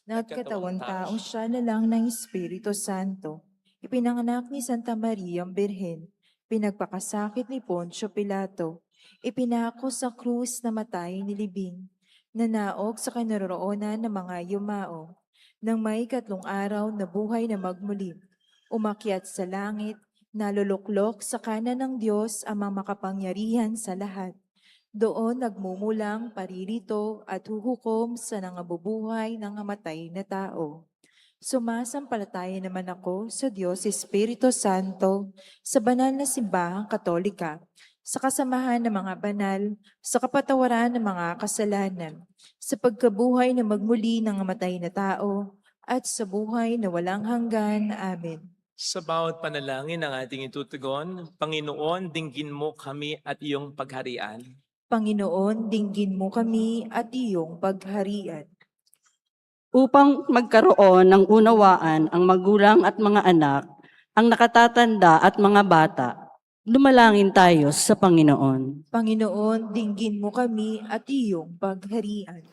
nagkatawang tao siya na lang ng Espiritu Santo. Ipinanganak ni Santa Maria Birhen, pinagpakasakit ni Poncio Pilato, ipinako sa krus na matay nilibing, nanaog sa kinaroroonan ng mga yumao, nang may 3 araw na buhay na magmuli, umakyat sa langit, naluluklok sa kanan ng Diyos amang makapangyarihan sa lahat. Doon nagmumulang paririto at huhukom sa nangabubuhay ng namatay na tao. Sumasampalataya naman ako sa Diyos Espiritu Santo, sa banal na simbahang Katolika, sa kasamahan ng mga banal, sa kapatawaran ng mga kasalanan, sa pagkabuhay na magmuli ng namatay na tao, at sa buhay na walang hanggan. Amen. Sa bawat panalangin ng ating itutugon, Panginoon, dinggin mo kami at iyong pagharian. Panginoon, dinggin mo kami at iyong pagharian. Upang magkaroon ng unawaan ang magulang at mga anak, ang nakatatanda at mga bata, dumalangin tayo sa Panginoon. Panginoon, dinggin mo kami at iyong pagharian.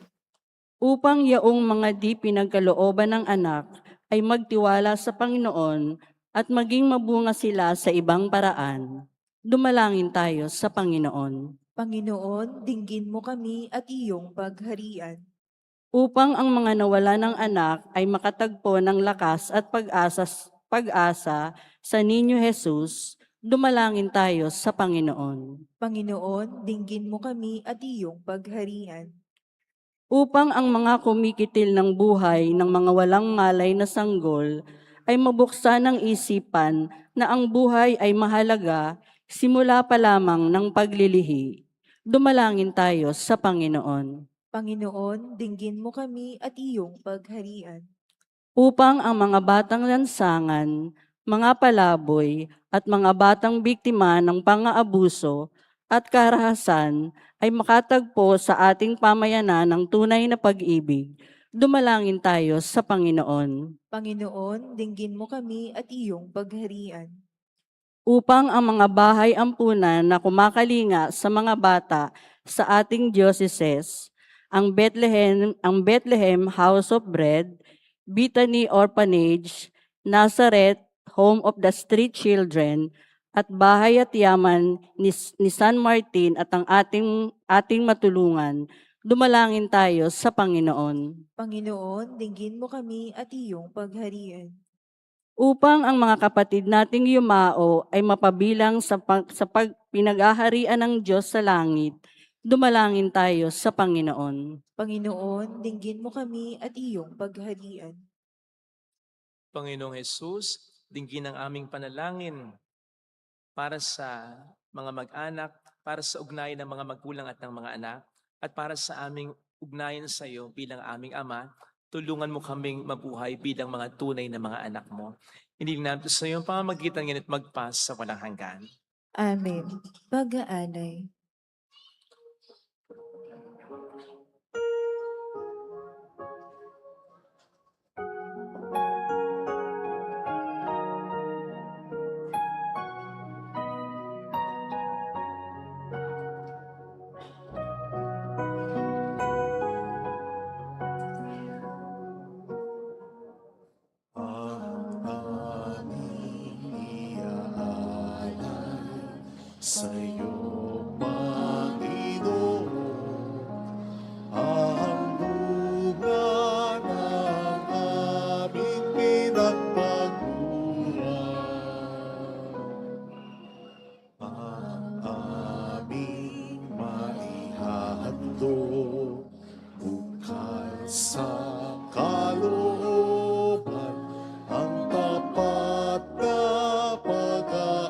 Upang yaong mga di pinagkalooban ng anak ay magtiwala sa Panginoon at maging mabunga sila sa ibang paraan, dumalangin tayo sa Panginoon. Panginoon, dinggin mo kami at iyong pagharian. Upang ang mga nawala ng anak ay makatagpo ng lakas at pag-asa sa Ninyo Jesus, dumalangin tayo sa Panginoon. Panginoon, dinggin mo kami at iyong pagharian. Upang ang mga kumikitil ng buhay ng mga walang malay na sanggol ay mabuksan ng isipan na ang buhay ay mahalaga simula pa lamang ng paglilihi, dumalangin tayo sa Panginoon. Panginoon, dinggin mo kami at iyong pagharian. Upang ang mga batang lansangan, mga palaboy at mga batang biktima ng pang-aabuso at karahasan ay makatagpo sa ating pamayanan ng tunay na pag-ibig, dumalangin tayo sa Panginoon. Panginoon, dinggin mo kami at iyong pagharian. Upang ang mga bahay ampunan na kumakalinga sa mga bata sa ating diocese, ang Bethlehem House of Bread, Bethany Orphanage, Nazareth Home of the Street Children, at Bahay at Yaman ni San Martin at ang ating matulungan, dumalangin tayo sa Panginoon. Panginoon, dinggin mo kami at iyong pagharian. Upang ang mga kapatid nating yumao ay mapabilang sa pinag-aharian ng Diyos sa langit, dumalangin tayo sa Panginoon. Panginoon, dinggin mo kami at iyong pagharian. Panginoong Jesus, dinggin ang aming panalangin para sa mga mag-anak, para sa ugnayan ng mga magulang at ng mga anak, at para sa aming ugnayan sa iyo bilang aming Ama. Tulungan mo kaming mabuhay bilang mga tunay na mga anak mo. Hindi namin sa iyo ang pamamagitan ngayon at magpas sa walang hanggan. Amen. Pag-aanay. Ang aming iaalay sa'yo, Panginoon, ang bunga ng aming pinagpagkuhan, ang aming maihahandog bukal sa kalooban, ang tapat na pag-aari.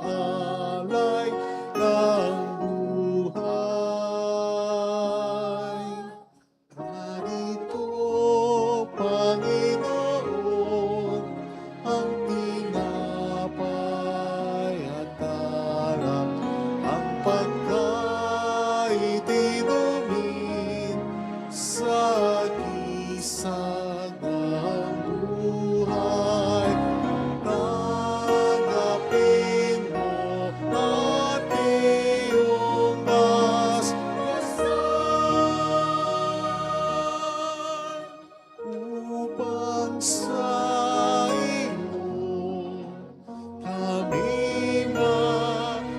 pagkain inumin sa gisag ng buhay. Tanggapin mo at iyong masmasan upang sa iyo kami makinabang.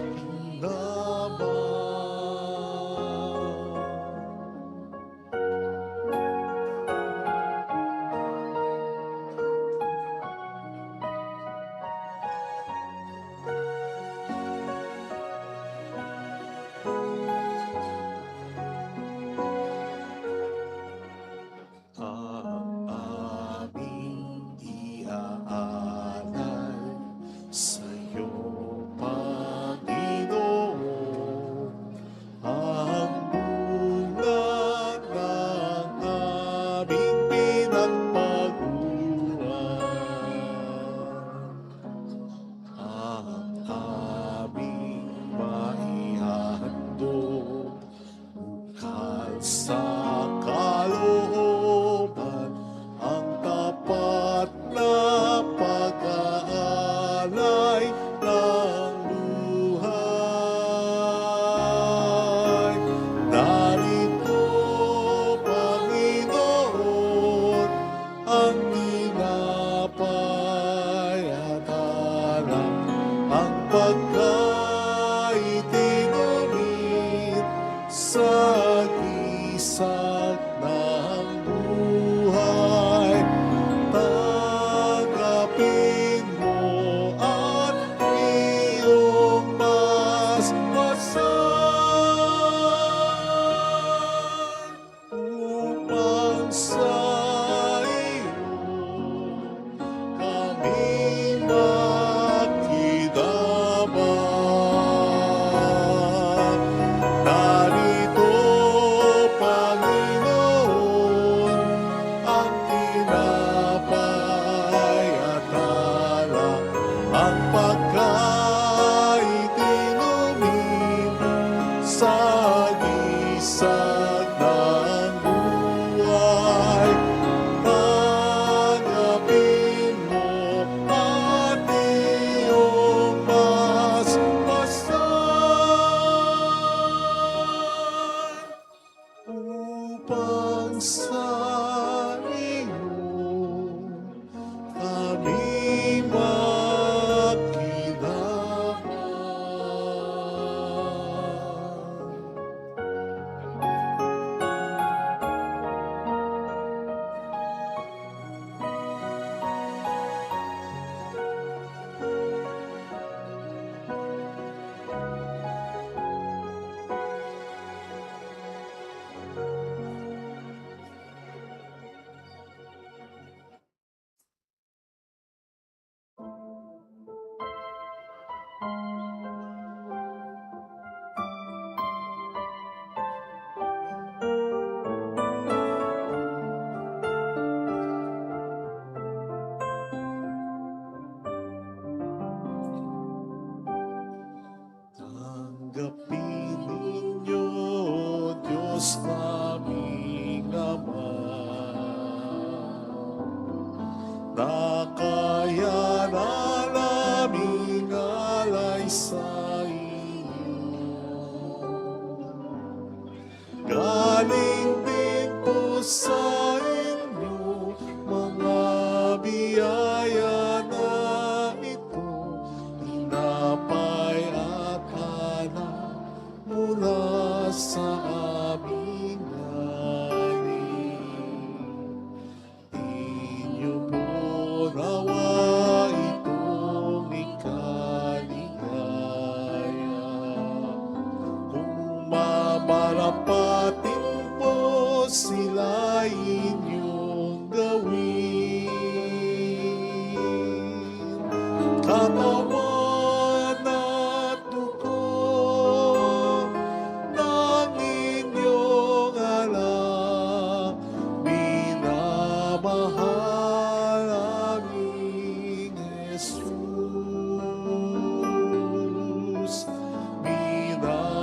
Ang aming iaalay sa'yo, Panginoon, ang bunga ng aming pinagpaguran. Ang aming maihandog bukal sa kalooban, ang tapat na pag-aalay ng buhay. Narito, Panginoon, ang tinapay at alak, ang pagkain inumin sa gisag ng buhay. Tanggapin mo at iyong masmasan upang sa iyo kami makinabang. Narito, Panginoon, ang tinapay at alak, ang pagkain inumin sa gisag ng buhay. Tanggapin mo at iyong masmasan upang sa iyo kami makinabang. Tanggapin ninyo, Diyos naming Ama, na kaya na naming alay sa inyo. Galing din po sa inyo mga biyaya na ito, tinapay at alak mula sa aming galing. Inyo po nawa itong ikaligaya. Kung mamarapatin po sila inyong gawin. Katawan at dugo ng inyong anak, minamahal aming Jesus. Minamahal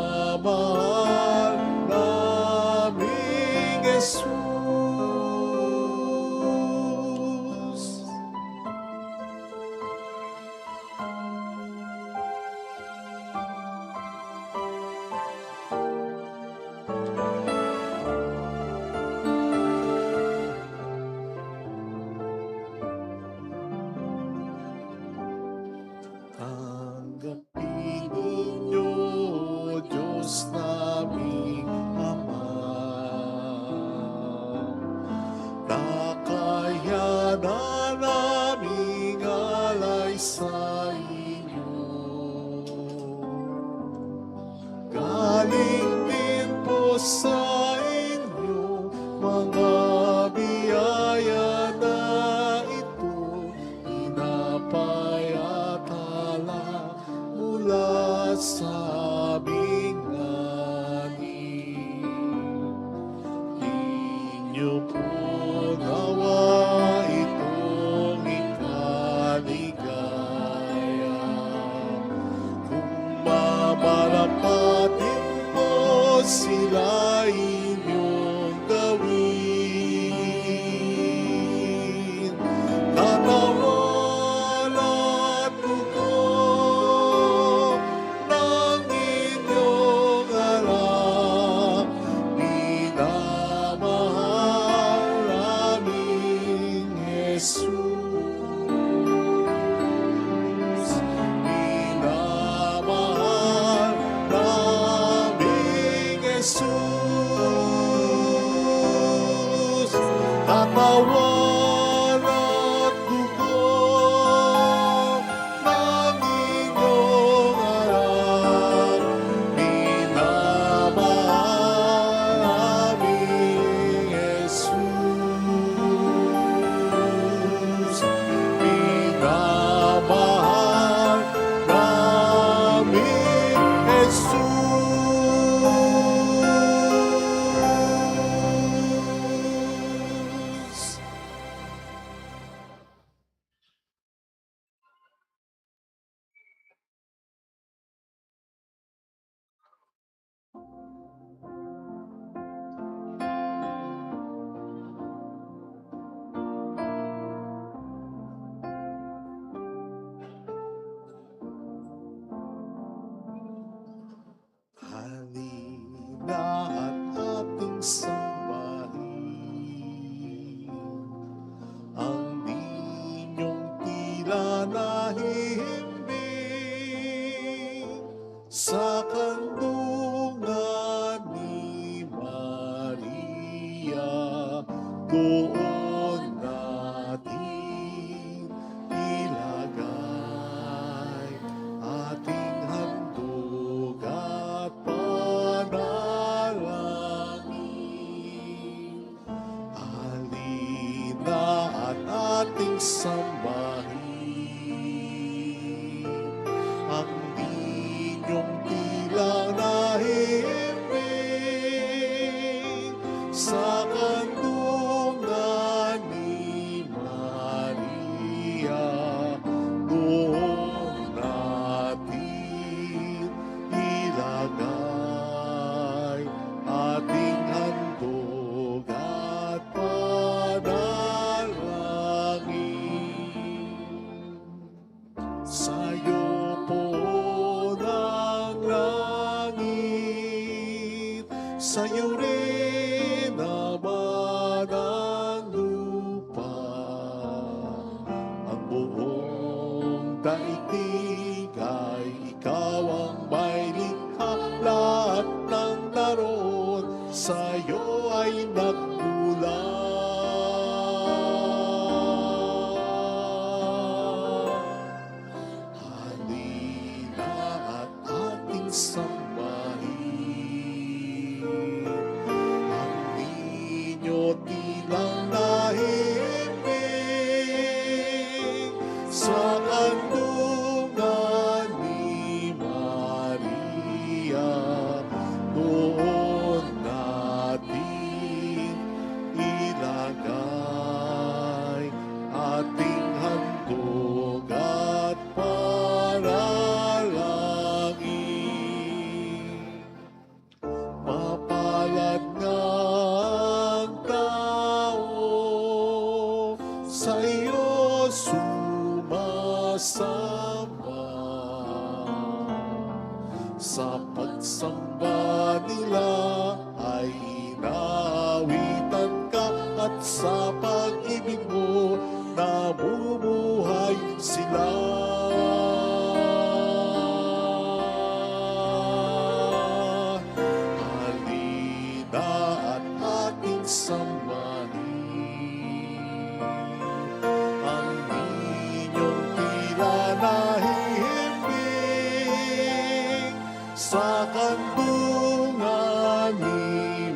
sa inyo mga biyaya na ito, pinapayatala mula sa aming langit. Inyo po nawa itong ikaligaya. Kung mamarapatin po sila inyong gawin. Katawan at dugo ng inyong anak, minamahal naming Jesus. Minamahal naming Jesus. Katawan at dugo ng inyong anak, minamahal naming Jesus. Minamahal naming Jesus. Halina at ating sambahin ang ninyong tila nahihimbing sa kandungan ni Maria. Doon natin ilagay ating handog at panalangin. Halina at ating sambahin ang ninyong tila nahihimbing sa kandungan ni Maria. Doon natin ilagay ating handog at panalangin. Sa'yo po ng langit, sa'yo rin naman ang lupa. Ang buong daigdig ay ikaw ang may likha, lahat ng naroon sa'yo ay nagmula. Halina at ating sambahin ang ninyo tilang nahihimbing sa kandungan ni Maria. Doon natin ilagay ating handog at panalangin. Mapalad nga ang tao sa iyo sumasamba. Sa pagsamba nila ay inawitan ka, at sa pag-ibig mo namumuhay sila. Halina at ating sambahin ang ninyong tila nahihimbing sa kandungan ni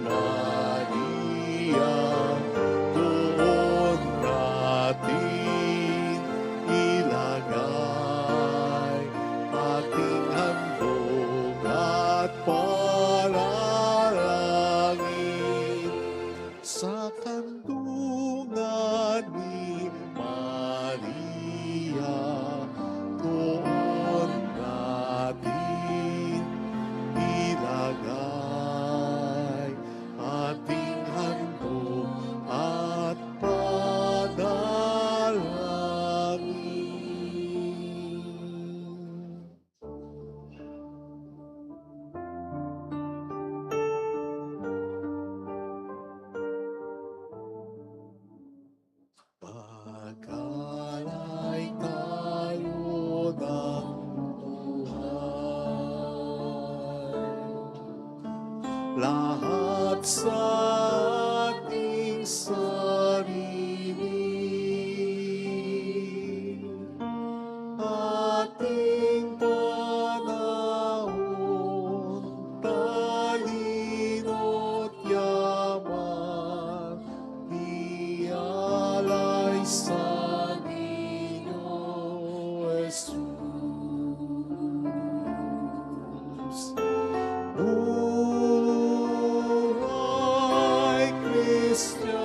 lahat sa ating sarili. Ating panahon, talino't yaman, ialay sa inyo, Jesus. Buhay Kristiyano,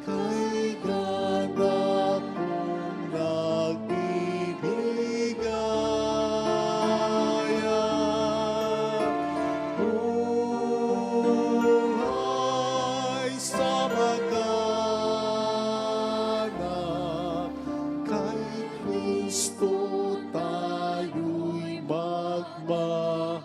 kay ganda kong nagbibigaya. Buhay sa mag-anak, kay Kristo tayo'y magmahal.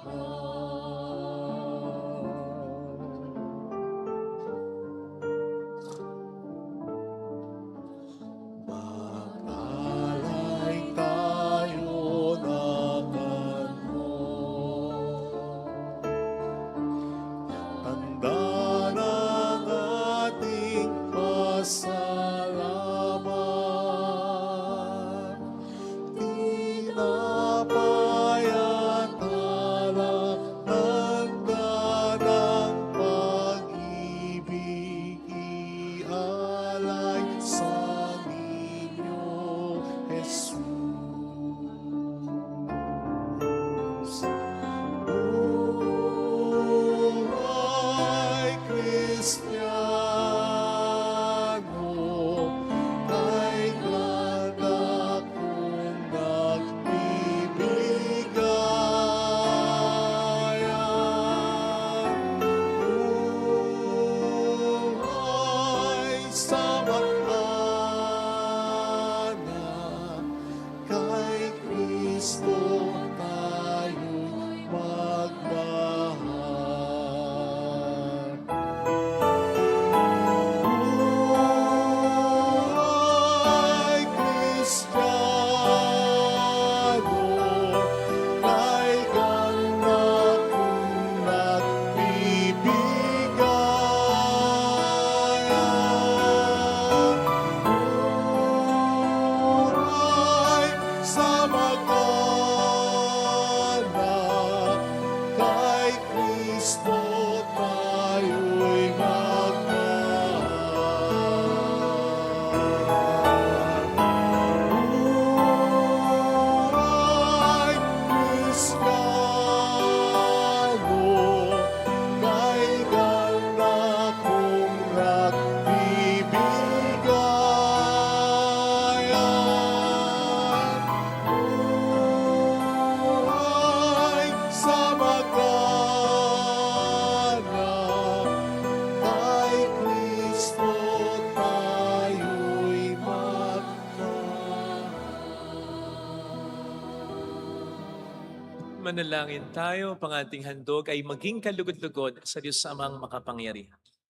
Mag-alay tayo ng ano, tanda ng ating pasalamat. Tinapay at alak, handa ng pag-ibig, ialay sa inyo, Jesus. Buhay Kristiyano, kay ganda kong nagbibigaya. Buhay sa mag-anak, kay Kristo tayo'y magmahal. Buhay Kristiyano, kay ganda kong nagbibigaya. Buhay sa mag-anak, kay Kristo tayo'y magmahal. Buhay Kristiyano, kay ganda kong nagbibigaya. Buhay sa mag-anak, kay Kristo tayo'y magmahal. Manalangin tayo, pang ating handog ay maging kalugod-lugod sa Diyos Amang makapangyarihan.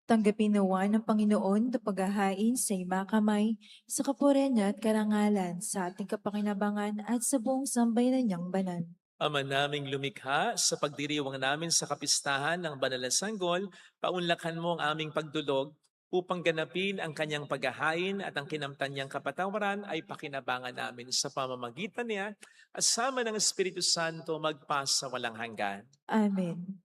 Tanggapin nawa ng Panginoon na paghahain sa imakamay, sa kapurihan niya at karangalan, sa ating kapakinabangan at sa buong sambayanan niyang banal. Ama naming lumikha, sa pagdiriwang namin sa kapistahan ng Banal na Sanggol, paunlakan mo ang aming pagdulog upang ganapin ang kanyang paghahain at ang kinamtan niyang kapatawaran ay pakinabangan namin sa pamamagitan niya at sama ng Espiritu Santo magpasa walang hanggan. Amen.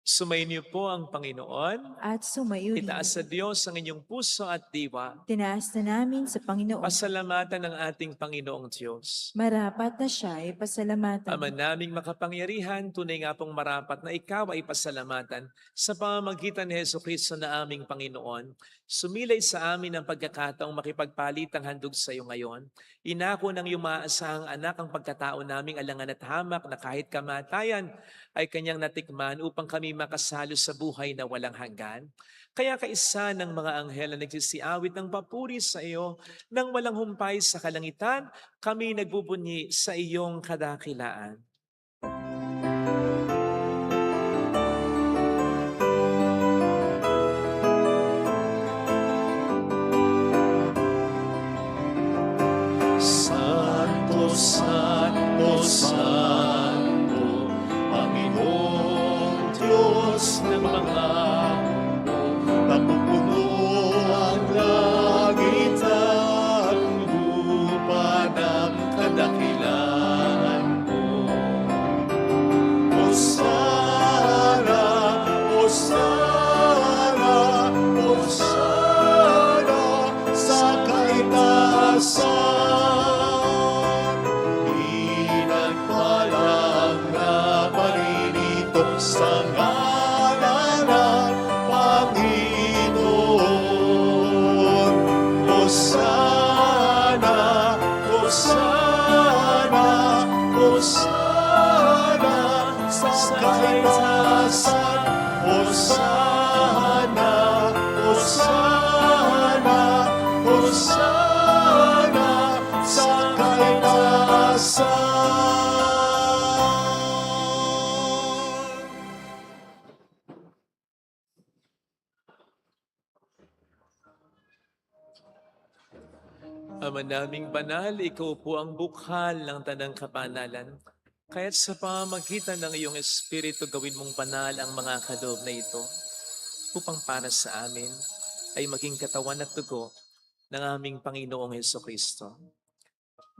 Sumayin niyo po ang Panginoon. At sumayo rin. Itaas sa Diyos ang inyong puso at diwa. Tinaas na namin sa Panginoon. Pasalamatan ng ating Panginoong Diyos. Marapat na siya ay pasalamatan. Ama naming makapangyarihan, tunay nga pong marapat na ikaw ay pasalamatan sa pamamagitan ni Jesucristo na aming Panginoon. Sumilay sa amin ang pagkakataong makipagpalitang handog sa iyo ngayon. Inako ng yumaasahang anak ang pagkatao naming alangan at hamak na kahit kamatayan ay kanyang natikman upang kami makasalo sa buhay na walang hanggan. Kaya kaisa ng mga anghel na nagsisiawit ng papuri sa iyo, nang walang humpay sa kalangitan, kami nagbubunyi sa iyong kadakilaan. Santo, Santo, Santo, sa kaitaasan. Hosana, Hosana, Hosana sa kaitaasan. Ama naming banal, ikaw po ang bukhal ng tanang kapanalan. Kaya't sa pamamagitan ng iyong Espiritu, gawin mong banal ang mga kaloob na ito upang para sa amin ay maging katawan at dugo ng aming Panginoong Hesukristo.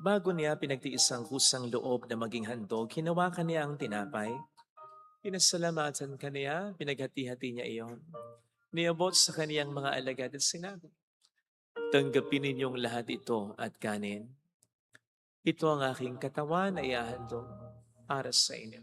Bago niya pinagtiis ang kusang loob na maging handog, hinawakan niya ang tinapay. Pinasalamatan ka niya, pinaghati-hati niya iyon. Niabot sa kaniyang mga alagad at sinabi, tanggapin ninyong lahat ito at kanin. Ito ang aking katawan na iahandog para sa inyo.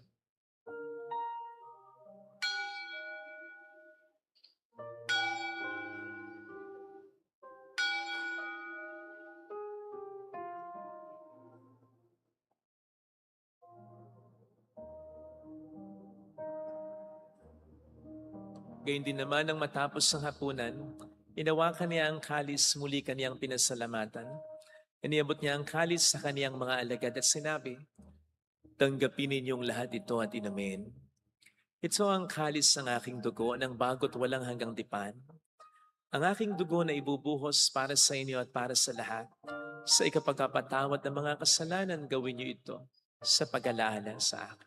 Gayun din naman nang matapos ang hapunan, inawakan niya ang kalis, muli kaniyang pinasalamatan. Iniabot niya ang kalis sa kaniyang mga alagad at sinabi, tanggapin ninyong lahat ito at inumin. Ito ang kalis ng aking dugo ng bago't walang hanggang tipan. Ang aking dugo na ibubuhos para sa inyo at para sa lahat. Sa ikapagpapatawad ng mga kasalanan, gawin niyo ito sa pag-alaala sa akin.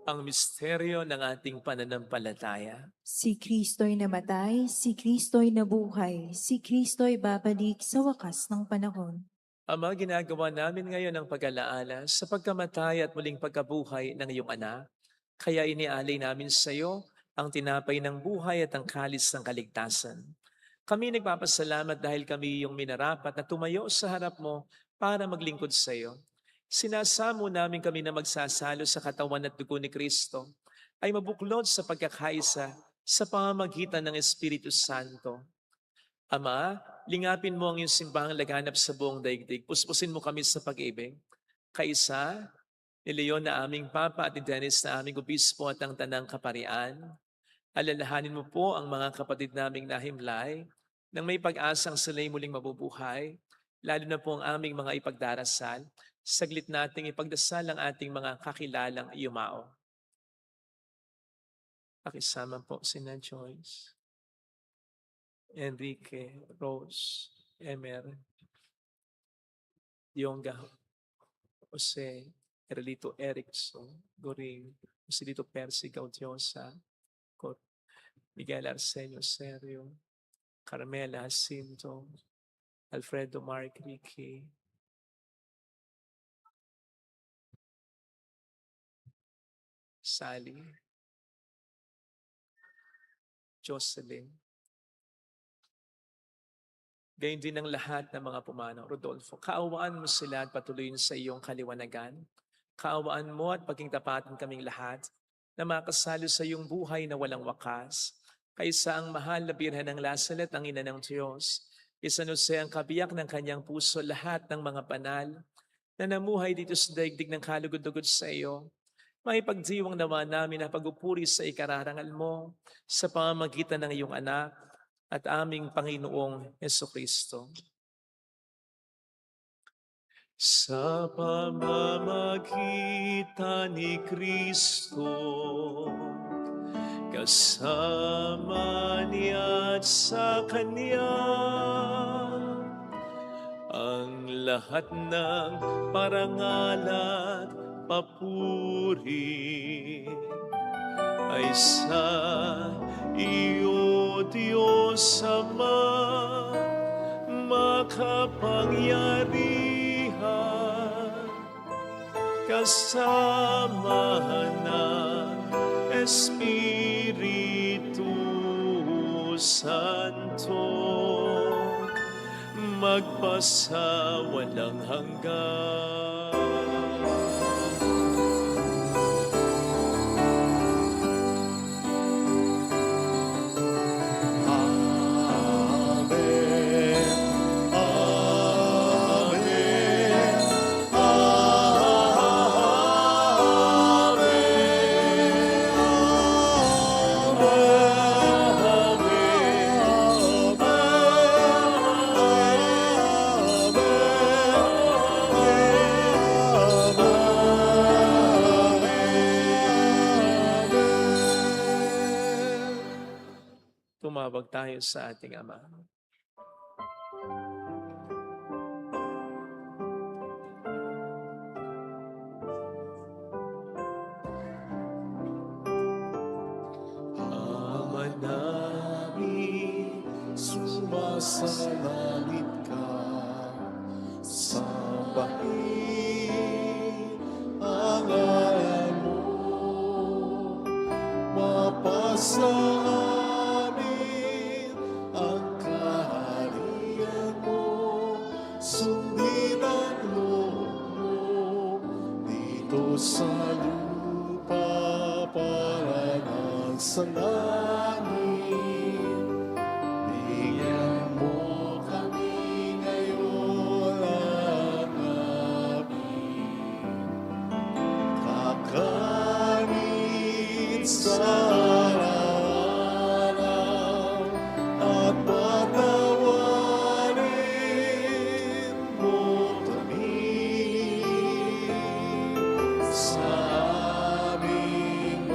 Ang misteryo ng ating pananampalataya. Si Kristo'y namatay, si Kristo'y nabuhay, si Kristo'y babalik sa wakas ng panahon. Ama, ginagawa namin ngayon ang pag-alaala sa pagkamatay at muling pagkabuhay ng iyong anak. Kaya inialay namin sa iyo ang tinapay ng buhay at ang kalis ng kaligtasan. Kami nagpapasalamat dahil kami yung minarapat na tumayo sa harap mo para maglingkod sa iyo. Sinasamo namin kami na magsasalo sa katawan at dugo ni Kristo ay mabuklod sa pagkakaisa sa pamamagitan ng Espiritu Santo. Ama, lingapin mo ang iyong simbahang laganap sa buong daigdig. Puspusin mo kami sa pag-ibig. Kaisa, ni Leon na aming Papa at ni Dennis na aming Obispo at ang Tanang Kaparian. Alalahanin mo po ang mga kapatid naming nahimlay nang may pag-asang sila'y muling mabubuhay, lalo na po ang aming mga ipagdarasal. Saglit nating ipagdasal ang ating mga kakilalang yumao. Pakisama po sina Joyce, Enrique, Rose, Emer, Dionga, Jose, Erlito Erickson, Goring, Joselito Percy Gaudiosa, Miguel Arsenio Serio, Carmela Jacinto, Alfredo Mark Ricky, Sally, Jocelyn. Gayun din ang lahat ng mga pumanaw. Rodolfo, kaawaan mo sila at patuloyin sa iyong kaliwanagan. Kaawaan mo at pagkingtapatin kaming lahat na makasalo sa iyong buhay na walang wakas. Kaysa ang mahal na birhen ng Lasalet, ang ina ng Diyos. Isanuse ang kabiyak ng kanyang puso lahat ng mga banal na namuhay dito sa daigdig ng kalugod-dugod sa iyo. May pagdiwang naman namin na pag-upuri sa ikararangal mo sa pamamagitan ng iyong anak at aming Panginoong Hesukristo. Sa pamamagitan ni Kristo, kasama niya at sa Kanya, ang lahat ng parangal at papuri ay sa iyo, Diyos Ama, makapangyarihan, kasama ng Espiritu Santo, magpasawalang hanggan. Tumawag tayo sa ating Ama. Ama namin, sumasalangit ka, sambahin ang ngalan mo, mapasa amin ang kaharian mo, sundin ang loob mo dito sa lupa para sa langit. Bigyan mo kami ngayon ang aming kakanin sa araw-araw at patawarin mo kami sa aming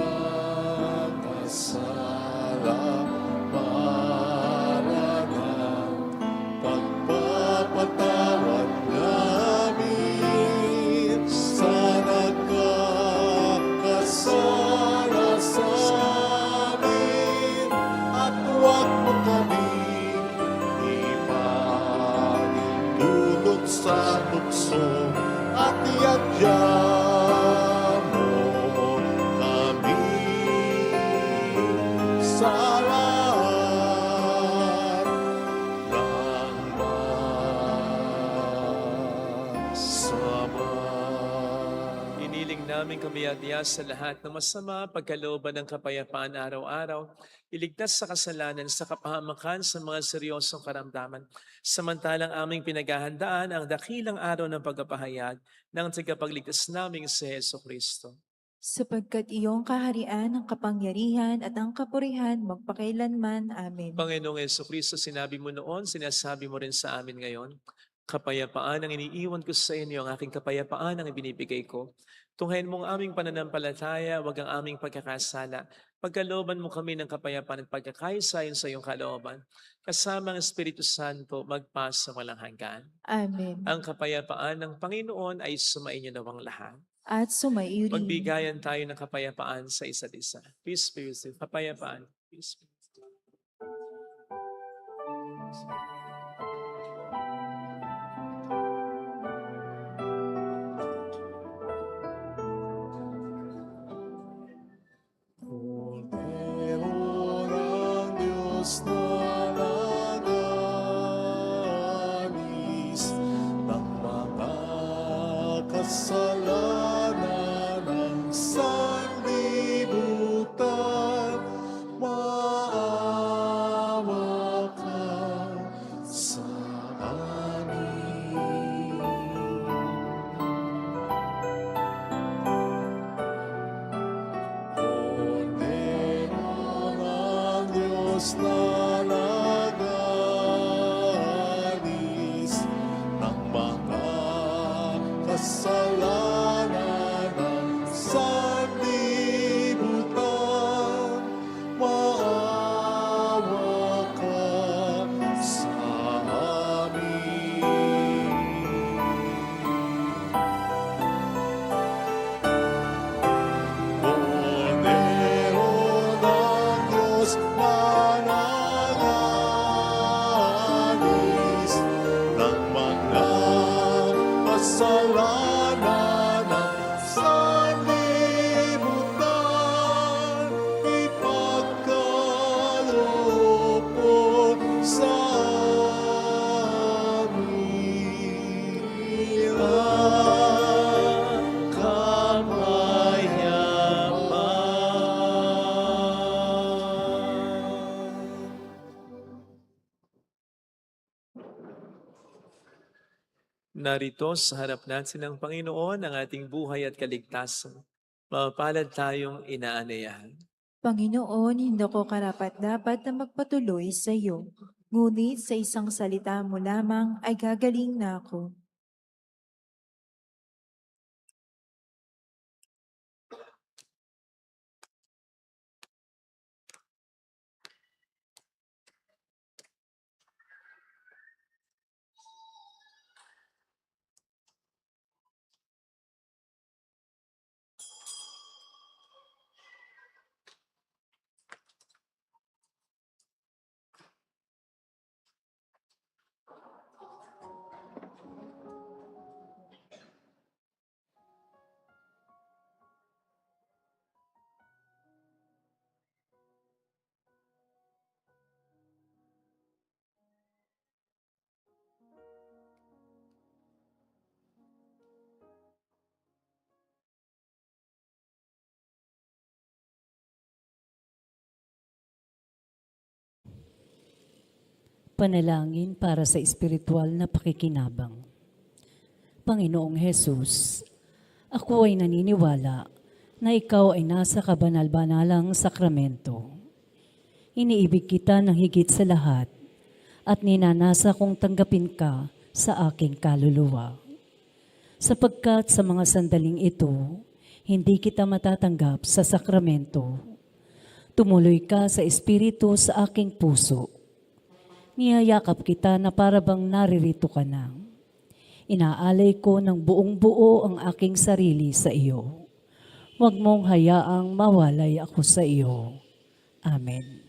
sala para ng pagpapatawad namin sa nagkakasala sa amin, at huwag mo kaming ipanintulot sa tukso at iadya sa lahat ng masama. Iniling namin kabayatiya sa lahat ng masama, pagkalooban ng kapayapaan araw-araw, iligtas sa kasalanan, sa kapahamakan, sa mga seryosong karamdaman. Samantalang aming pinaghahandaan ang dakilang araw ng pagpapahayag ng tagapagligtas naming si Heso Kristo. Sapagkat iyong kaharian, ang kapangyarihan at ang kapurihan magpakailanman. Amen. Panginoong Jesucristo, sinabi mo noon, sinasabi mo rin sa amin ngayon, kapayapaan ang iniiwan ko sa inyo, ang aking kapayapaan ang ibinibigay ko. Tunghayin mo ang aming pananampalataya, wag ang aming pagkakasala. Pagkalooban mo kami ng kapayapaan at pagkakaisa sa iyong kalooban. Kasama ang Espiritu Santo, magpasa walang hanggan. Amen. Ang kapayapaan ng Panginoon ay sumainyo nawang lahat. At sumaiyo rin. Magbigayan tayo ng kapayapaan sa isa't isa. Peace be with you. Kapayapaan. Peace be with you. Cordero ng Diyos na nag-aalis ng mga kasalanan ng sanlibutan, maawa ka sa amin. Cordero ng Diyos na nag-aalis ng mga kasalanan ng sanlibutan, maawa ka sa amin. Cordero ng Diyos na nag-aalis ng mga kasalanan ng sanlibutan, ipagkaloob mo sa amin ang kapayapaan. Narito sa harap natin ng Panginoon ang ating buhay at kaligtasan. Mapalad tayong inaanayahan. Panginoon, hindi ko karapat-dapat na magpatuloy sa iyo. Ngunit sa isang salita mo lamang ay gagaling na ako. Panalangin para sa espiritual na pakikinabang. Panginoong Hesus, ako ay naniniwala na ikaw ay nasa kabanal-banalang sakramento. Iniibig kita ng higit sa lahat at ninanasa kong tanggapin ka sa aking kaluluwa. Sapagkat sa mga sandaling ito, hindi kita matatanggap sa sakramento. Tumuloy ka sa espiritu sa aking puso. Niyayakap kita na parabang naririto ka na. Inaalay ko ng buong buo ang aking sarili sa iyo. Huwag mong hayaang mawalay ako sa iyo. Amen.